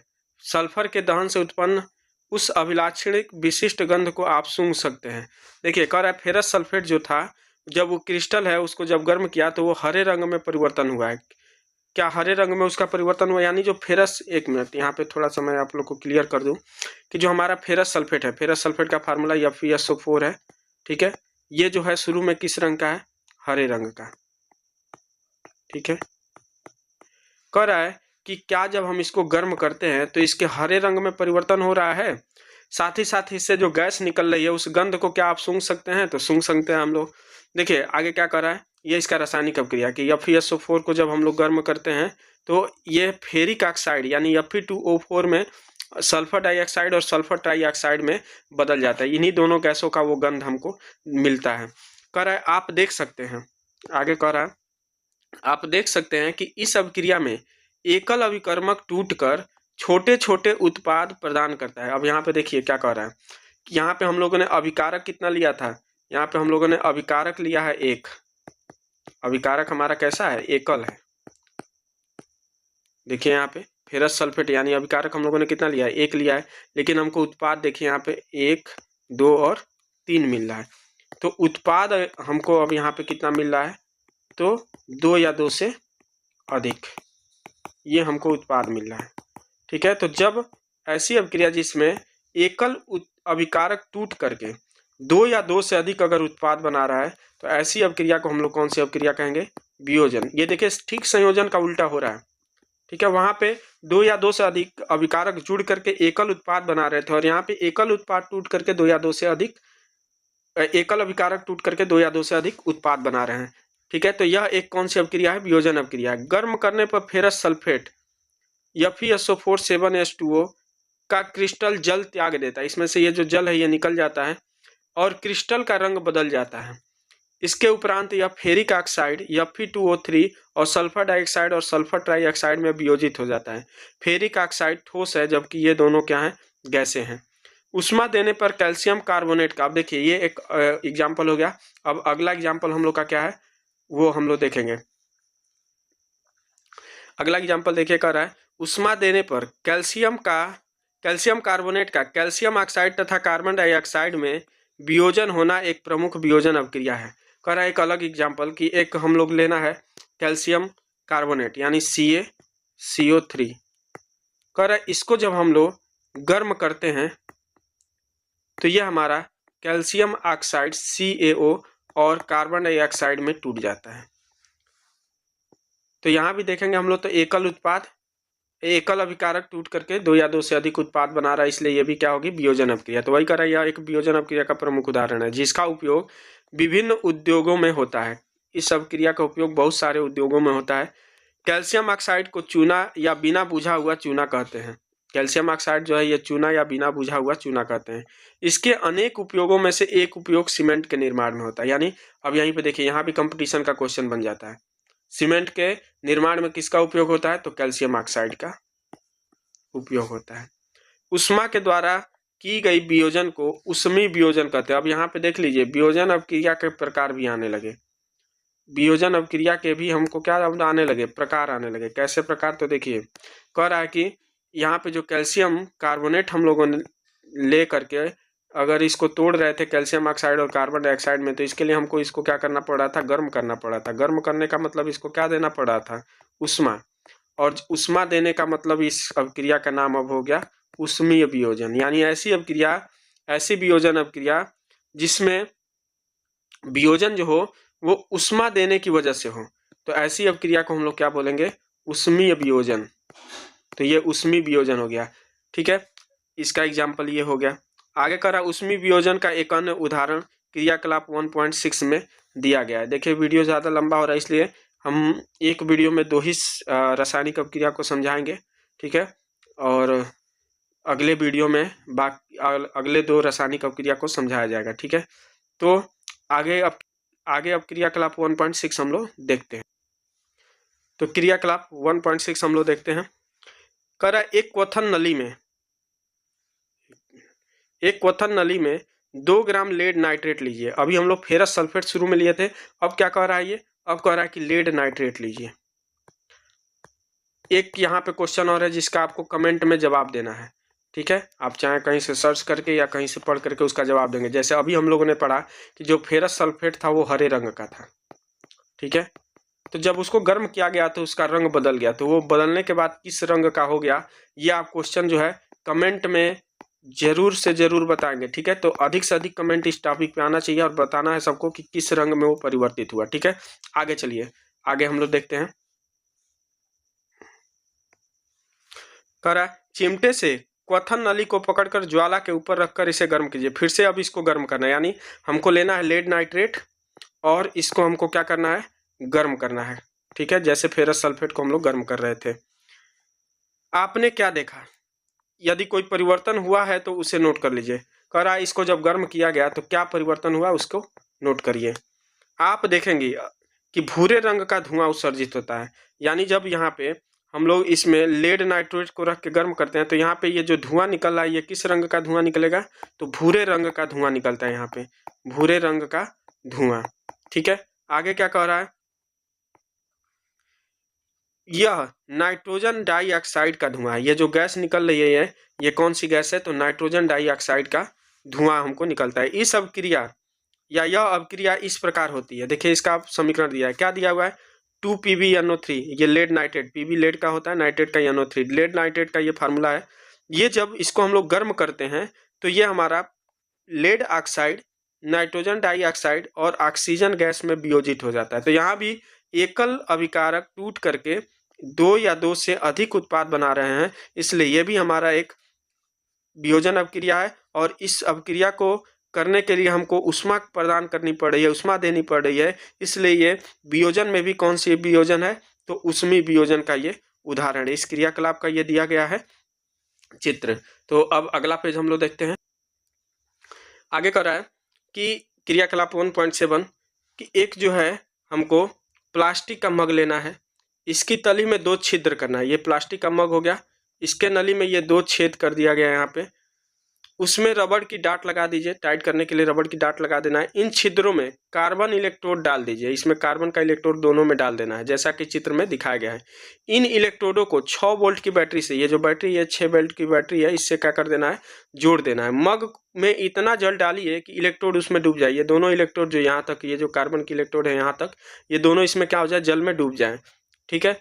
सल्फर के दहन से उत्पन्न उस अभिलाक्षणिक विशिष्ट गंध को आप सूंघ सकते हैं। देखिए कह रहा है फेरस सल्फेट जो था, जब वो क्रिस्टल है उसको जब गर्म किया तो वो हरे रंग में परिवर्तन हुआ है। क्या हरे रंग में उसका परिवर्तन हुआ, यानी जो फेरस, एक मिनट यहाँ पे थोड़ा सा मैं आप लोग को क्लियर कर दूं कि जो हमारा फेरस सल्फेट है, फेरस सल्फेट का फार्मूला FeSO4 है, ठीक है। ये जो है शुरू में किस रंग का है, हरे रंग का, ठीक है। कह रहा है कि क्या जब हम इसको गर्म करते हैं तो इसके हरे रंग में परिवर्तन हो रहा है, साथ ही साथ इससे जो गैस निकल रही है उस गंध को क्या आप सूंघ सकते हैं, तो सूंघ सकते हैं हम लोग। देखिए आगे क्या कर रहा है, ये इसका रासायनिक अभिक्रिया कि FeSO4 को जब हम लोग गर्म करते हैं तो ये फेरिक ऑक्साइड यानी Fe2O4 में सल्फर डाइऑक्साइड और सल्फर ट्राइऑक्साइड में बदल जाता है। इन्हीं दोनों गैसों का वो गंध हमको मिलता है। कह रहा है आप देख सकते हैं, आगे कह रहा है आप देख सकते हैं कि इस अभिक्रिया में एकल अभिकर्मक टूटकर छोटे छोटे उत्पाद प्रदान करता है। अब यहाँ पे देखिए क्या कह रहा है कि यहाँ पे हम लोगों ने अभिकारक कितना लिया था, यहाँ पे हम लोगों ने अभिकारक लिया है एक, अभिकारक हमारा कैसा है, एकल है। देखिए यहाँ पे फेरस सल्फेट यानी अभिकारक हम लोगों ने कितना लिया है, एक लिया है, लेकिन हमको उत्पाद देखिए यहाँ पे 1, 2 और 3 मिल रहा है। तो उत्पाद हमको अब यहाँ पे कितना मिल रहा है, तो 2 या 2 से अधिक, ये हमको उत्पाद मिल रहा है, ठीक है। तो जब ऐसी अभिक्रिया जिसमें एकल अभिकारक टूट करके 2 या 2 से अधिक अगर उत्पाद बना रहा है तो ऐसी अभिक्रिया को हम लोग कौन सी अभिक्रिया कहेंगे, वियोजन। ये देखिए ठीक संयोजन का उल्टा हो रहा है, ठीक है। वहां पे 2 या 2 से अधिक अभिकारक जुड़ करके एकल उत्पाद बना रहे थे और यहाँ पे एकल उत्पाद टूट करके 2 या 2 से अधिक, एकल अभिकारक टूट करके 2 या 2 से अधिक उत्पाद बना रहे हैं, ठीक है। तो यह एक कौन सी अभिक्रिया है, वियोजन अभिक्रिया है। गर्म करने पर फेरस सल्फेट FeSO4 7H2O का क्रिस्टल जल त्याग देता है, इसमें से ये जो जल है ये निकल जाता है और क्रिस्टल का रंग बदल जाता है। इसके उपरांत यह फेरिक ऑक्साइड Fe2O3 और सल्फर डाइऑक्साइड और सल्फर ट्राइऑक्साइड में वियोजित हो जाता है। फेरिक ऑक्साइड ठोस है जबकि ये दोनों क्या हैं, गैसें हैं। उष्मा देने पर कैल्शियम कार्बोनेट का, अब देखिए ये एक एग्जाम्पल हो गया। अब अगला एग्जाम्पल हम लोग का क्या है वो हम लोग देखेंगे। अगला एग्जाम्पल देखिए कह रहा है उष्मा देने पर कैल्शियम कार्बोनेट का कैल्शियम ऑक्साइड तथा कार्बन डाइऑक्साइड में वियोजन होना एक प्रमुख वियोजन अभिक्रिया है। कह रहा है एक अलग एग्जाम्पल कि एक हम लोग लेना है कैल्शियम कार्बोनेट यानी CaCO3। कह रहा है इसको जब हम लोग गर्म करते हैं तो ये हमारा कैल्शियम ऑक्साइड CaO और कार्बन डाइऑक्साइड में टूट जाता है। तो यहाँ भी देखेंगे हम लोग तो एकल अभिकारक टूट करके 2 या 2 से अधिक उत्पाद बना रहा है, इसलिए ये भी क्या होगी, वियोजन अभिक्रिया। तो वही कर रहा है, यह एक वियोजन अभिक्रिया का प्रमुख उदाहरण है जिसका उपयोग विभिन्न उद्योगों में होता है। इस अभिक्रिया का उपयोग बहुत सारे उद्योगों में होता है। कैल्शियम ऑक्साइड को चूना या बिना बुझा हुआ चूना कहते हैं। कैल्शियम ऑक्साइड जो है ये चूना या बिना बुझा हुआ चूना कहते हैं। इसके अनेक उपयोगों में से एक उपयोग सीमेंट के निर्माण में होता है। यानी अब यहीं पे देखिए, यहाँ भी कंपटीशन का क्वेश्चन बन जाता है। सीमेंट के निर्माण में किसका उपयोग होता है? तो कैल्शियम ऑक्साइड का उपयोग होता है। उष्मा के द्वारा की गई वियोजन को उष्मी वियोजन कहते हैं। अब यहाँ पे देख लीजिए, वियोजन अभिक्रिया के प्रकार भी आने लगे। वियोजन अभिक्रिया के भी हमको क्या आने लगे? प्रकार आने लगे। कैसे प्रकार? तो देखिए, कह रहा है कि यहाँ पे जो कैल्शियम कार्बोनेट हम लोगों ने ले करके अगर इसको तोड़ रहे थे कैल्शियम ऑक्साइड और कार्बन डाइऑक्साइड में, तो इसके लिए हमको इसको क्या करना पड़ रहा था? गर्म करना पड़ा था। गर्म करने का मतलब इसको क्या देना पड़ रहा था? उष्मा। और उष्मा देने का मतलब इस अभिक्रिया का नाम अब हो गया उष्मीय वियोजन। यानी ऐसी अभिक्रिया, ऐसी वियोजन अभिक्रिया जिसमें वियोजन जो हो वो उष्मा देने की वजह से हो, तो ऐसी अभिक्रिया को हम लोग क्या बोलेंगे? उष्मीय वियोजन। तो ये उष्मी वियोजन हो गया। ठीक है, इसका एग्जाम्पल ये हो गया। आगे करा उष्मी वियोजन का एक अन्य उदाहरण क्रियाकलाप 1.6 में दिया गया है। देखिए वीडियो ज़्यादा लंबा हो रहा है, इसलिए हम एक वीडियो में 2 ही रासायनिक अभिक्रिया को समझाएंगे। ठीक है, और अगले वीडियो में बाकी अगले 2 रासायनिक अभिक्रिया को समझाया जाएगा। ठीक है, तो आगे अब क्रियाकलाप 1.6 हम लोग देखते हैं। तो क्रियाकलाप 1.6 हम लोग देखते हैं। करा एक क्वथन नली में 2 ग्राम लेड नाइट्रेट लीजिए। अभी हम लोग फेरस सल्फेट शुरू में लिए थे, अब क्या कह रहा है ये? अब कह रहा है कि लेड नाइट्रेट लीजिए। एक यहाँ पे क्वेश्चन और है जिसका आपको कमेंट में जवाब देना है। ठीक है, आप चाहे कहीं से सर्च करके या कहीं से पढ़ करके उसका जवाब देंगे। जैसे अभी हम लोगों ने पढ़ा कि जो फेरस सल्फेट था वो हरे रंग का था। ठीक है, तो जब उसको गर्म किया गया तो उसका रंग बदल गया, तो वो बदलने के बाद किस रंग का हो गया, ये आप क्वेश्चन जो है कमेंट में जरूर से जरूर बताएंगे। ठीक है, तो अधिक से अधिक कमेंट इस टॉपिक पे आना चाहिए और बताना है सबको कि किस रंग में वो परिवर्तित हुआ। ठीक है, आगे चलिए, आगे हम लोग देखते हैं। करा चिमटे से क्वथन नली को पकड़कर ज्वाला के ऊपर रखकर इसे गर्म कीजिए। फिर से अब इसको गर्म करना है, यानी हमको लेना है लेड नाइट्रेट और इसको हमको क्या करना है? गर्म करना है। ठीक है, जैसे फेरस सल्फेट को हम लोग गर्म कर रहे थे। आपने क्या देखा? यदि कोई परिवर्तन हुआ है तो उसे नोट कर लीजिए। कह रहा है इसको जब गर्म किया गया तो क्या परिवर्तन हुआ उसको नोट करिए। आप देखेंगे कि भूरे रंग का धुआं उत्सर्जित होता है। यानी जब यहाँ पे हम लोग इसमें लेड नाइट्रेट को रख के गर्म करते हैं तो यहाँ पे ये जो धुआं निकल रहा है ये किस रंग का धुआं निकलेगा? तो भूरे रंग का धुआं निकलता है। यहाँ पे भूरे रंग का धुआं। ठीक है, आगे क्या कह रहा है? यह नाइट्रोजन डाइऑक्साइड का धुआं है। ये जो गैस निकल रही है ये कौन सी गैस है? तो नाइट्रोजन डाइऑक्साइड का धुआं हमको निकलता है। इस अभिक्रिया या यह अभिक्रिया इस प्रकार होती है। देखिए इसका समीकरण दिया है, क्या दिया हुआ है? 2PbNO3, ये लेड नाइट्रेट, पीबी लेड का होता है, नाइट्रेट का NO3, लेड नाइट्रेट का ये फार्मूला है। ये जब इसको हम लोग गर्म करते हैं तो ये हमारा लेड ऑक्साइड, नाइट्रोजन डाइऑक्साइड और ऑक्सीजन गैस में वियोजित हो जाता है। तो यहाँ भी एकल अभिकारक टूट करके 2 या 2 से अधिक उत्पाद बना रहे हैं, इसलिए ये भी हमारा एक वियोजन अभिक्रिया है। और इस अभिक्रिया को करने के लिए हमको उष्मा प्रदान करनी पड़ रही है, उष्मा देनी पड़ रही है, इसलिए ये वियोजन में भी कौन सी वियोजन है? तो उष्मी वियोजन का ये उदाहरण है। इस क्रियाकलाप का ये दिया गया है चित्र। तो अब अगला पेज हम लोग देखते हैं। आगे कर रहा है कि क्रियाकलाप 1.7 कि एक जो है हमको प्लास्टिक का मग लेना है, इसकी तली में 2 छिद्र करना है। ये प्लास्टिक का मग हो गया, इसके नली में ये 2 छेद कर दिया गया है यहाँ पे। उसमें रबड़ की डाट लगा दीजिए, टाइट करने के लिए रबड़ की डाट लगा देना है। इन छिद्रों में कार्बन इलेक्ट्रोड डाल दीजिए, इसमें कार्बन का इलेक्ट्रोड दोनों में डाल देना है जैसा कि चित्र में दिखाया गया है। इन इलेक्ट्रोडों को 6 वोल्ट की बैटरी से, ये जो बैटरी है 6 वोल्ट की बैटरी है, इससे क्या कर देना है? जोड़ देना है। मग में इतना जल डालिए कि इलेक्ट्रोड उसमें डूब जाए। ये दोनों इलेक्ट्रोड जो यहाँ तक, ये जो कार्बन की इलेक्ट्रोड है यहाँ तक, ये दोनों इसमें क्या हो जाए? जल में डूब जाए। ठीक है,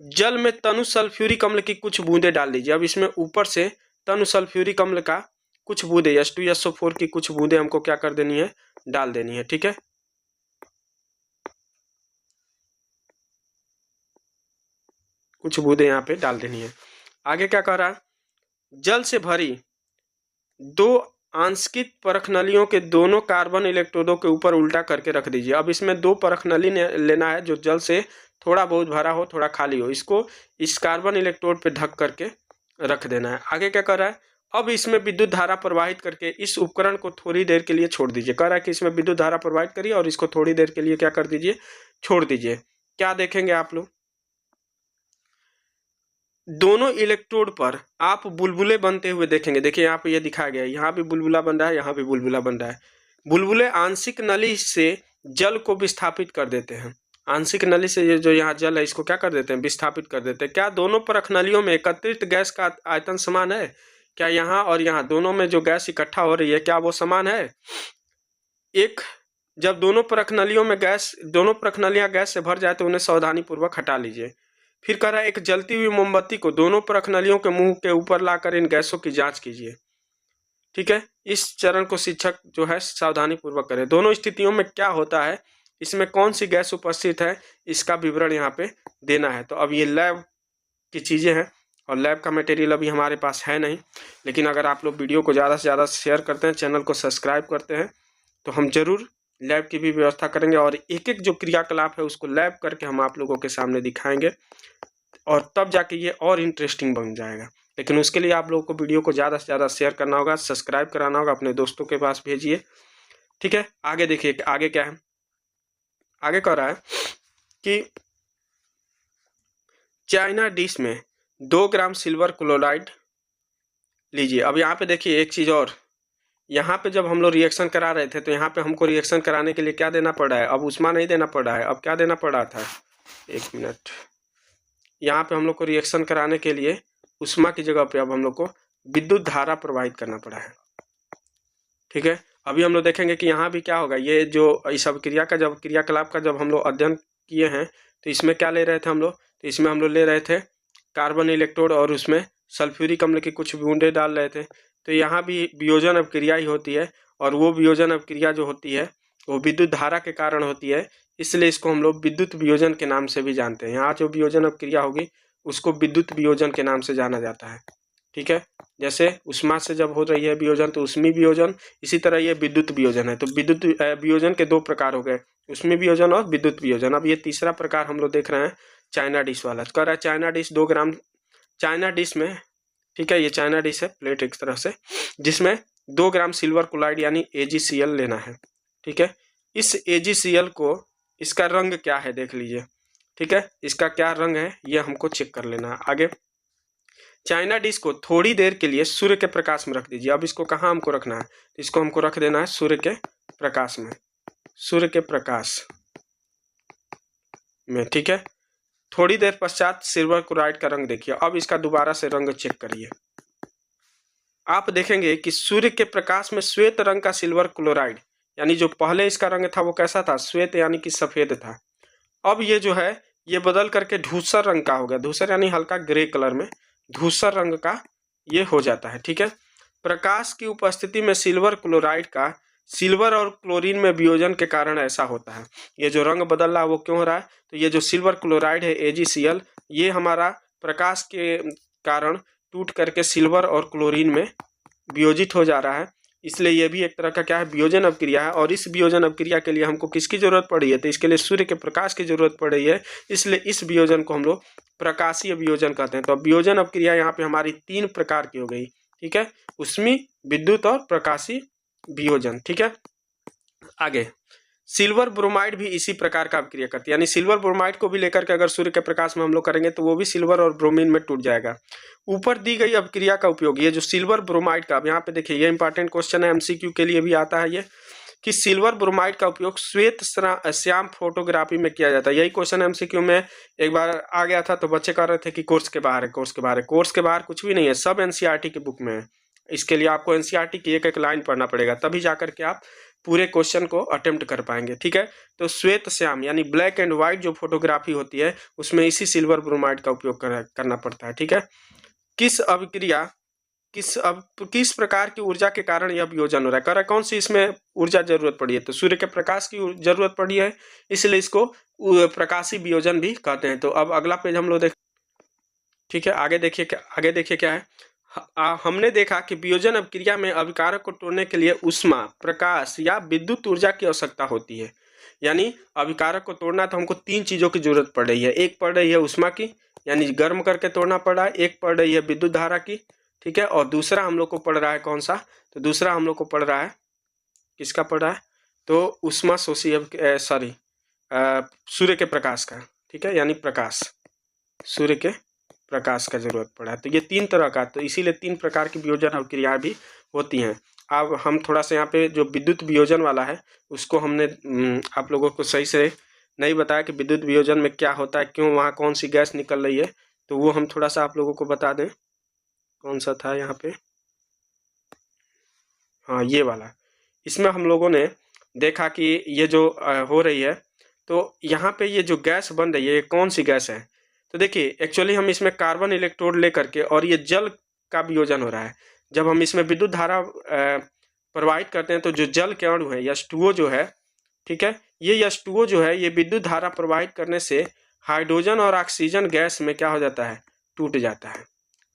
जल में तनु सल्फ्यूरिक अम्ल की कुछ बूंदे डाल दीजिए। अब इसमें ऊपर से तनु सल्फ्यूरिक अम्ल का कुछ बूंदे H2SO4 की कुछ बूंदे हमको क्या कर देनी है? डाल देनी है। ठीक है, कुछ बूंदे यहाँ पे डाल देनी है। आगे क्या कह रहा है? जल से भरी 2 आंशिक परखनलियों के दोनों कार्बन इलेक्ट्रोडों के ऊपर उल्टा करके रख दीजिए। अब इसमें 2 परखनली लेना है जो जल से थोड़ा बहुत भरा हो, थोड़ा खाली हो। इसको इस कार्बन इलेक्ट्रोड पे ढक करके रख देना है। आगे क्या कर रहा है, अब इसमें विद्युत धारा प्रवाहित करके इस उपकरण को थोड़ी देर के लिए छोड़ दीजिए। कह रहा है कि इसमें विद्युत धारा प्रवाहित करिए और इसको थोड़ी देर के लिए क्या कर दीजिए, छोड़ दीजिए। क्या देखेंगे आप लोग, दोनों इलेक्ट्रोड पर आप बुलबुले बनते हुए देखेंगे। देखिए यहाँ पे ये दिखाया गया है, यहाँ भी बुलबुला बन रहा है, यहाँ भी बुलबुला बन रहा है। बुलबुले आंशिक नली से जल को विस्थापित कर देते हैं। आंशिक नली से ये जो यहाँ जल है इसको क्या कर देते हैं, विस्थापित कर देते हैं। क्या दोनों परखनलियों में एकत्रित गैस का आयतन समान है? क्या यहाँ और यहाँ दोनों में जो गैस इकट्ठा हो रही है क्या वो समान है? जब दोनों परखनलियां गैस से भर जाए तो उन्हें सावधानी पूर्वक हटा लीजिए। फिर कह रहा है एक जलती हुई मोमबत्ती को दोनों परखनलियों के मुंह के ऊपर लाकर इन गैसों की जांच कीजिए। ठीक है, इस चरण को शिक्षक जो है सावधानी पूर्वक करें। दोनों स्थितियों में क्या होता है, इसमें कौन सी गैस उपस्थित है, इसका विवरण यहाँ पे देना है। तो अब ये लैब की चीज़ें हैं और लैब का मटेरियल अभी हमारे पास है नहीं, लेकिन अगर आप लोग वीडियो को ज़्यादा से ज़्यादा शेयर करते हैं, चैनल को सब्सक्राइब करते हैं, तो हम जरूर लैब की भी व्यवस्था करेंगे और एक एक जो क्रियाकलाप है उसको लैब करके हम आप लोगों के सामने दिखाएंगे और तब जाके ये और इंटरेस्टिंग बन जाएगा। लेकिन उसके लिए आप लोगों को वीडियो को ज़्यादा से ज़्यादा शेयर करना होगा, सब्सक्राइब कराना होगा, अपने दोस्तों के पास भेजिए। ठीक है, आगे देखिए आगे क्या है। आगे कह रहा है कि चाइना डिश में 2 ग्राम सिल्वर क्लोराइड लीजिए। अब यहाँ पे देखिए एक चीज़ और, यहाँ पे जब हम लोग रिएक्शन करा रहे थे तो यहाँ पे हमको रिएक्शन कराने के लिए क्या देना पड़ रहा है, अब उष्मा नहीं देना पड़ रहा है। अब क्या देना पड़ रहा था, एक मिनट, यहाँ पे हम लोग को रिएक्शन कराने के लिए उष्मा की जगह पे अब हम लोग को विद्युत धारा प्रवाहित करना पड़ा है। ठीक है, अभी हम लोग देखेंगे कि यहाँ भी क्या होगा। ये जो इस अभिक्रिया का जब क्रियाकलाप का जब हम लोग अध्ययन किए हैं तो इसमें क्या ले रहे थे हम लोग, तो इसमें हम लोग ले रहे थे कार्बन इलेक्ट्रोड और उसमें सल्फ्यूरिक अम्ल की कुछ बूंदे डाल रहे थे। तो यहाँ भी वियोजन अभिक्रिया ही होती है और वो वियोजन अभिक्रिया जो होती है वो विद्युत धारा के कारण होती है, इसलिए इसको हम लोग विद्युत वियोजन के नाम से भी जानते हैं। यहाँ जो वियोजन अभिक्रिया होगी उसको विद्युत वियोजन के नाम से जाना जाता है। ठीक है, जैसे उष्मा से जब हो रही है वियोजन तो उष्मी वियोजन, इसी तरह ये विद्युत वियोजन है। तो विद्युत वियोजन के 2 प्रकार हो गए, उष्मी वियोजन और विद्युत वियोजन। अब ये तीसरा प्रकार हम लोग देख रहे हैं चाइना डिश वाला। कह रहा है चाइना डिश 2 ग्राम, चाइना डिश में, ठीक है, ये चाइना डिश है, प्लेट एक तरह से, जिसमें 2 ग्राम सिल्वर क्लोराइड यानी AgCl लेना है। ठीक है, इस AgCl को, इसका रंग क्या है देख लीजिए। ठीक है, इसका क्या रंग है ये हमको चेक कर लेना है। आगे, चाइना डिश को थोड़ी देर के लिए सूर्य के प्रकाश में रख दीजिए। अब इसको कहाँ हमको रखना है, इसको हमको रख देना है सूर्य के प्रकाश में, सूर्य के प्रकाश में। ठीक है, थोड़ी देर पश्चात सिल्वर क्लोराइड का रंग देखिए। अब इसका दोबारा से रंग चेक करिए। आप देखेंगे कि सूर्य के प्रकाश में श्वेत रंग का सिल्वर क्लोराइड, यानी जो पहले इसका रंग था वो कैसा था, श्वेत यानी कि सफेद था। अब ये जो है ये बदल करके धूसर रंग का हो गया, धूसर यानी हल्का ग्रे कलर में धूसर रंग का ये हो जाता है। ठीक है, प्रकाश की उपस्थिति में सिल्वर क्लोराइड का सिल्वर और क्लोरीन में वियोजन के कारण ऐसा होता है। ये जो रंग बदल रहा है वो क्यों हो रहा है, तो ये जो सिल्वर क्लोराइड है AgCl, ये हमारा प्रकाश के कारण टूट करके सिल्वर और क्लोरीन में वियोजित हो जा रहा है, इसलिए ये भी एक तरह का क्या है, वियोजन अभिक्रिया है। और इस वियोजन अभिक्रिया के लिए हमको किसकी जरूरत पड़ रही है, तो इसके लिए सूर्य के प्रकाश की जरूरत पड़ रही है, इसलिए इस वियोजन को हम लोग प्रकाशीय वियोजन कहते हैं। तो अब वियोजन अभिक्रिया यहाँ पे हमारी 3 प्रकार की हो गई। ठीक है, उष्मी, विद्युत और प्रकाशीय वियोजन। ठीक है, आगे सिल्वर ब्रोमाइड भी इसी प्रकार का अभिक्रिया करती है, यानी सिल्वर ब्रोमाइड को भी लेकर के अगर सूर्य के प्रकाश में हम लोग करेंगे तो वो भी सिल्वर और ब्रोमीन में टूट जाएगा। ऊपर दी गई अभिक्रिया का उपयोग, ये जो सिल्वर ब्रोमाइड का, अब यहाँ पे देखिए ये इंपॉर्टेंट क्वेश्चन है, MCQ के लिए भी आता है ये, कि सिल्वर ब्रोमाइड का उपयोग श्वेत श्याम फोटोग्राफी में किया जाता है। यही क्वेश्चन MCQ में एक बार आ गया था तो बच्चे कह रहे थे कि कोर्स के बाहर है, कोर्स के बाहर है। कोर्स के बाहर कुछ भी नहीं है, सब NCERT की बुक में है। इसके लिए आपको NCERT की एक एक लाइन पढ़ना पड़ेगा, तभी जाकर के आप पूरे क्वेश्चन को अटेम्प्ट कर पाएंगे। ठीक है, तो श्वेत श्याम यानी ब्लैक एंड व्हाइट जो फोटोग्राफी होती है उसमें इसी सिल्वर ब्रोमाइड का उपयोग करना पड़ता है। ठीक है, किस अभिक्रिया किस प्रकार की ऊर्जा के कारण यह वियोजन हो रहा है, कह रहा है कौन सी इसमें ऊर्जा जरूरत पड़ी है, तो सूर्य के प्रकाश की जरूरत पड़ी है, इसलिए इसको प्रकाशीय वियोजन भी कहते हैं। तो अब अगला पेज हम लोग देख, ठीक है, आगे देखिए क्या है, हमने देखा कि वियोजन अभिक्रिया में अभिकारक को तोड़ने के लिए ऊष्मा, प्रकाश या विद्युत ऊर्जा की आवश्यकता होती है। यानी अभिकारक को तोड़ना तो हमको 3 चीज़ों की जरूरत पड़ रही है। एक पड़ रही है ऊष्मा की, यानी गर्म करके तोड़ना पड़ रहा है। एक पड़ रही है विद्युत धारा की, ठीक है। और दूसरा हम लोग को पड़ रहा है कौन सा? तो दूसरा हम लोग को पड़ रहा है, किसका पड़ रहा है? तो ऊष्मा शोषी सूर्य के प्रकाश का, ठीक है, यानी प्रकाश, सूर्य के प्रकाश का जरूरत पड़ा है। तो ये 3 तरह का, तो इसीलिए 3 प्रकार की वियोजन अभिक्रियाएं भी होती हैं। अब हम थोड़ा सा यहाँ पे जो विद्युत वियोजन वाला है उसको हमने आप लोगों को सही से नहीं बताया कि विद्युत वियोजन में क्या होता है, क्यों वहाँ कौन सी गैस निकल रही है, तो वो हम थोड़ा सा आप लोगों को बता दें। कौन सा था यहाँ पे? हाँ, ये वाला। इसमें हम लोगों ने देखा कि ये जो हो रही है, तो यहाँ पे ये जो गैस बन रही है ये कौन सी गैस है? तो देखिए एक्चुअली हम इसमें कार्बन इलेक्ट्रोड लेकर के, और ये जल का वियोजन हो रहा है। जब हम इसमें विद्युत धारा प्रवाहित करते हैं तो जो जल के अणु है H2O जो है, ठीक है, ये H2O जो है ये विद्युत धारा प्रवाहित करने से हाइड्रोजन और ऑक्सीजन गैस में क्या हो जाता है? टूट जाता है।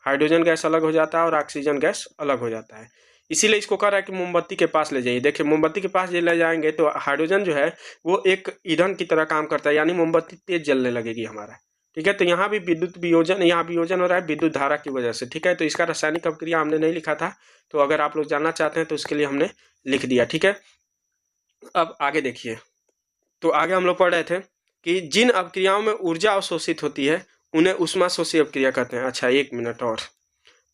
हाइड्रोजन गैस अलग हो जाता है और ऑक्सीजन गैस अलग हो जाता है। इसीलिए इसको कह रहा है कि मोमबत्ती के पास ले जाइए। देखिए मोमबत्ती के पास ले जाएंगे तो हाइड्रोजन जो है वो एक ईंधन की तरह काम करता है, यानी मोमबत्ती तेज जलने लगेगी हमारा, ठीक है। तो यहाँ भी विद्युत वियोजन, यहाँ वियोजन हो रहा है विद्युत धारा की वजह से, ठीक है। तो इसका रासायनिक अभिक्रिया हमने नहीं लिखा था, तो अगर आप लोग जानना चाहते हैं तो उसके लिए हमने लिख दिया, ठीक है। अब आगे देखिए, तो आगे हम लोग पढ़ रहे थे कि जिन अभिक्रियाओं में ऊर्जा अवशोषित होती है उन्हें ऊष्मा शोषी अभिक्रिया कहते हैं। अच्छा, 1 मिनट और,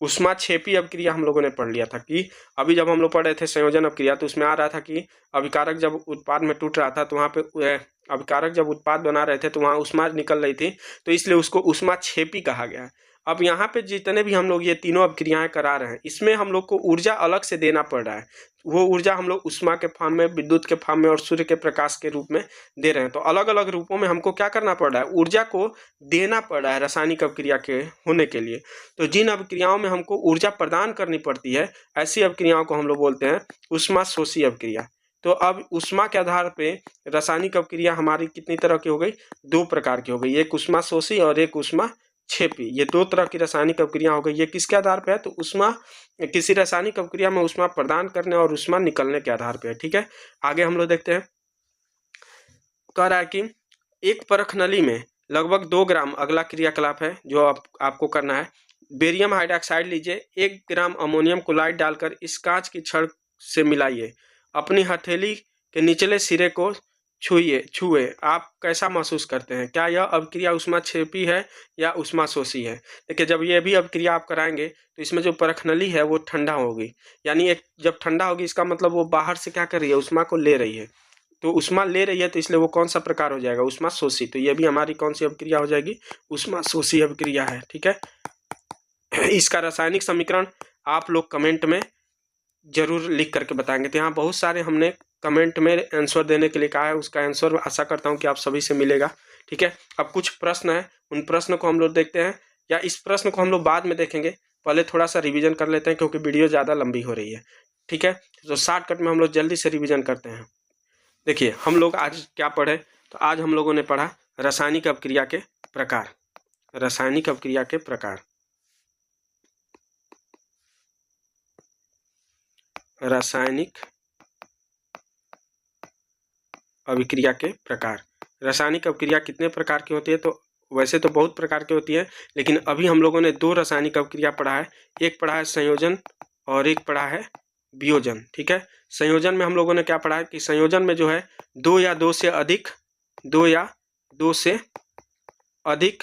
ऊष्मा क्षेपी अभिक्रिया हम लोगों ने पढ़ लिया था कि अभी जब हम लोग पढ़ रहे थे संयोजन अभिक्रिया, तो उसमें आ रहा था कि अभिकारक जब उत्पाद में टूट रहा था तो वहाँ पे अभिकारक जब उत्पाद बना रहे थे तो वहाँ ऊष्मा निकल रही थी, तो इसलिए उसको ऊष्मा क्षेपी कहा गया। अब यहाँ पे जितने भी हम लोग ये तीनों अभिक्रियाएं करा रहे हैं, इसमें हम लोग को ऊर्जा अलग से देना पड़ रहा है। वो ऊर्जा हम लोग ऊष्मा के फॉर्म में, विद्युत के फॉर्म में और सूर्य के प्रकाश के रूप में दे रहे हैं। तो अलग अलग रूपों में हमको क्या करना पड़ रहा है? ऊर्जा को देना पड़ रहा है रासायनिक अभिक्रिया के होने के लिए। तो जिन अभिक्रियाओं में हमको ऊर्जा प्रदान करनी पड़ती है, ऐसी अभिक्रियाओं को हम लोग बोलते हैं ऊष्मा शोषी अभिक्रिया। तो अब ऊष्मा के आधार पे रासायनिक अभिक्रिया हमारी कितनी तरह की हो गई? 2 प्रकार की हो गई, एक ऊष्मा शोषी और एक ऊष्मा क्षेपी। ये 2 तरह की रासायनिक अभिक्रिया हो गई। ये किसके आधार पे है? तो ऊष्मा, किसी रासायनिक अभिक्रिया में ऊष्मा प्रदान करने और ऊष्मा निकलने के आधार पे है, ठीक है। आगे हम लोग देखते हैं, कह रहा है कि एक परख नली में लगभग 2 ग्राम, अगला क्रियाकलाप है जो आपको करना है, बेरियम हाइड्रोक्साइड लीजिए, 1 ग्राम अमोनियम क्लोराइड डालकर इस कांच की छड़ से मिलाइए, अपनी हथेली के निचले सिरे को छुए, आप कैसा महसूस करते हैं? क्या यह अभिक्रिया ऊष्मा क्षेपी है या ऊष्मा शोषी है? देखिए जब ये भी अभिक्रिया आप कराएंगे तो इसमें जो परख नली है वो ठंडा होगी, यानी एक जब ठंडा होगी इसका मतलब वो बाहर से क्या कर रही है? ऊष्मा को ले रही है। तो ऊष्मा ले रही है तो इसलिए वो कौन सा प्रकार हो जाएगा? ऊष्मा शोषी। तो ये भी हमारी कौन सी अभिक्रिया हो जाएगी? ऊष्मा शोषी अभिक्रिया है, ठीक है। इसका रासायनिक समीकरण आप लोग कमेंट में जरूर लिख करके बताएंगे। तो यहाँ बहुत सारे हमने कमेंट में आंसर देने के लिए कहा है, उसका आंसर आशा करता हूँ कि आप सभी से मिलेगा, ठीक है। अब कुछ प्रश्न है, उन प्रश्न को हम लोग देखते हैं, या इस प्रश्न को हम लोग बाद में देखेंगे, पहले थोड़ा सा रिवीजन कर लेते हैं क्योंकि वीडियो ज़्यादा लंबी हो रही है, ठीक है। तो शॉर्टकट में हम लोग जल्दी से रिवीजन करते हैं। देखिए हम लोग आज क्या पढ़े? तो आज हम लोगों ने पढ़ा रासायनिक अभिक्रिया के प्रकार। रासायनिक अभिक्रिया के प्रकार, रासायनिक अभिक्रिया के प्रकार। रासायनिक अभिक्रिया कितने प्रकार की होती है? तो वैसे तो बहुत प्रकार की होती है, लेकिन अभी हम लोगों ने 2 रासायनिक अभिक्रिया पढ़ा है, एक पढ़ा है संयोजन और एक पढ़ा है वियोजन, ठीक है। संयोजन में हम लोगों ने क्या पढ़ा है कि संयोजन में जो है 2 या 2 से अधिक, 2 या 2 से अधिक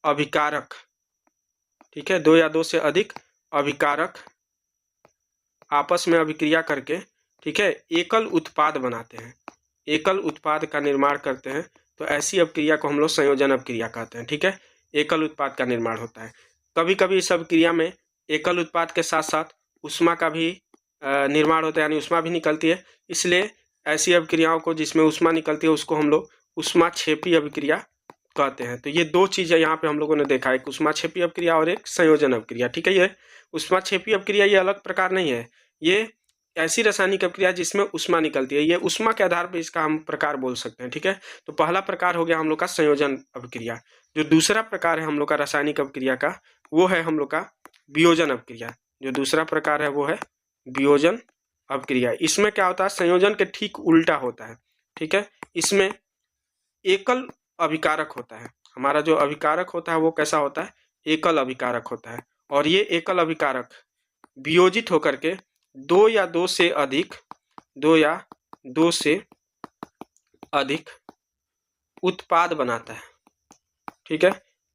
अभिकारक, ठीक है, 2 या 2 से अधिक अभिकारक आपस में अभिक्रिया करके, ठीक है, एकल उत्पाद बनाते हैं, एकल उत्पाद का निर्माण करते हैं। तो ऐसी अभिक्रिया को हम लोग संयोजन अभिक्रिया कहते हैं, ठीक है। एकल उत्पाद का निर्माण होता है। कभी कभी इस अभिक्रिया में एकल उत्पाद के साथ साथ ऊष्मा का भी निर्माण होता है, यानी ऊष्मा भी निकलती है। इसलिए ऐसी अभिक्रियाओं को जिसमें ऊष्मा निकलती है उसको हम लोग ऊष्मा क्षेपी अभिक्रिया कहते हैं। तो ये 2 चीज़ें यहाँ पे हम लोगों ने देखा, एक ऊष्मा क्षेपी अभिक्रिया और एक संयोजन अभिक्रिया, ठीक है। ये ऊष्मा क्षेपी अभिक्रिया ये अलग प्रकार नहीं है, ये ऐसी रासायनिक अभिक्रिया जिसमें ऊष्मा निकलती है, ये ऊष्मा के आधार पर इसका हम प्रकार बोल सकते हैं, ठीक है। तो पहला प्रकार हो गया हम लोग का संयोजन अभिक्रिया। जो दूसरा प्रकार है हम लोग का रासायनिक अभिक्रिया का, वो है हम लोग का वियोजन अपक्रिया। जो दूसरा प्रकार है वो है वियोजन अपक्रिया। इसमें क्या होता है, संयोजन के ठीक उल्टा होता है, ठीक है। इसमें एकल अभिकारक होता है। हमारा जो अभिकारक होता है वो कैसा होता है, एकल अभिकारक होता है। और ये एकल अभिकारक वियोजित होकर के दो या दो से अधिक उत्पाद बनाता है, ठीक है।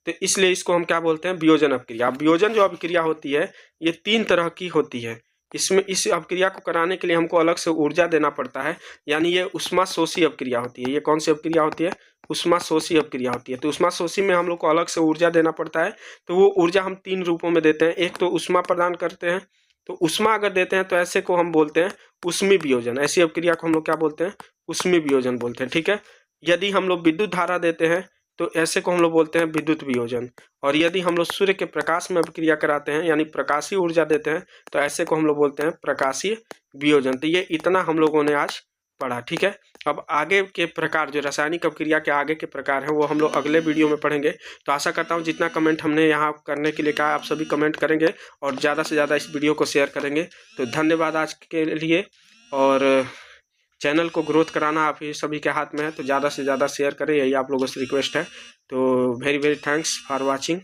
तो इसलिए इसको हम क्या बोलते हैं, वियोजन अपक्रिया। वियोजन जो अपक्रिया होती है ये 3 तरह की होती है। इसमें इस अपक्रिया को कराने के लिए हमको अलग से ऊर्जा देना पड़ता है, यानी ये उष्माशोषी अपक्रिया होती है। ये कौन सी अपक्रिया होती है, उष्माशोषी अपक्रिया होती है। तो उष्माशोषी में हम लोग को अलग से ऊर्जा देना पड़ता है। तो वो ऊर्जा हम 3 रूपों में देते हैं। एक तो उष्मा प्रदान करते हैं, तो उष्मा अगर देते हैं तो ऐसे को हम बोलते हैं उष्मी वियोजन। ऐसी अपक्रिया को हम लोग क्या बोलते हैं, उष्मी वियोजन बोलते हैं, ठीक है। यदि हम लोग विद्युत धारा देते हैं तो ऐसे को हम लोग बोलते हैं विद्युत वियोजन। और यदि हम लोग सूर्य के प्रकाश में अपक्रिया कराते हैं यानी प्रकाशीय ऊर्जा देते हैं तो ऐसे को हम लोग बोलते हैं प्रकाशीय वियोजन। तो ये इतना हम लोगों ने आज पढ़ा, ठीक है। अब आगे के प्रकार, जो रासायनिक अपक्रिया के आगे के प्रकार हैं वो हम लोग अगले वीडियो में पढ़ेंगे। तो आशा करता हूँ जितना कमेंट हमने यहाँ करने के लिए कहा आप सभी कमेंट करेंगे और ज़्यादा से ज़्यादा इस वीडियो को शेयर करेंगे। तो धन्यवाद आज के लिए। और चैनल को ग्रोथ कराना आप ही सभी के हाथ में है, तो ज़्यादा से ज़्यादा शेयर करें, यही आप लोगों से रिक्वेस्ट है। तो very very thanks for watching.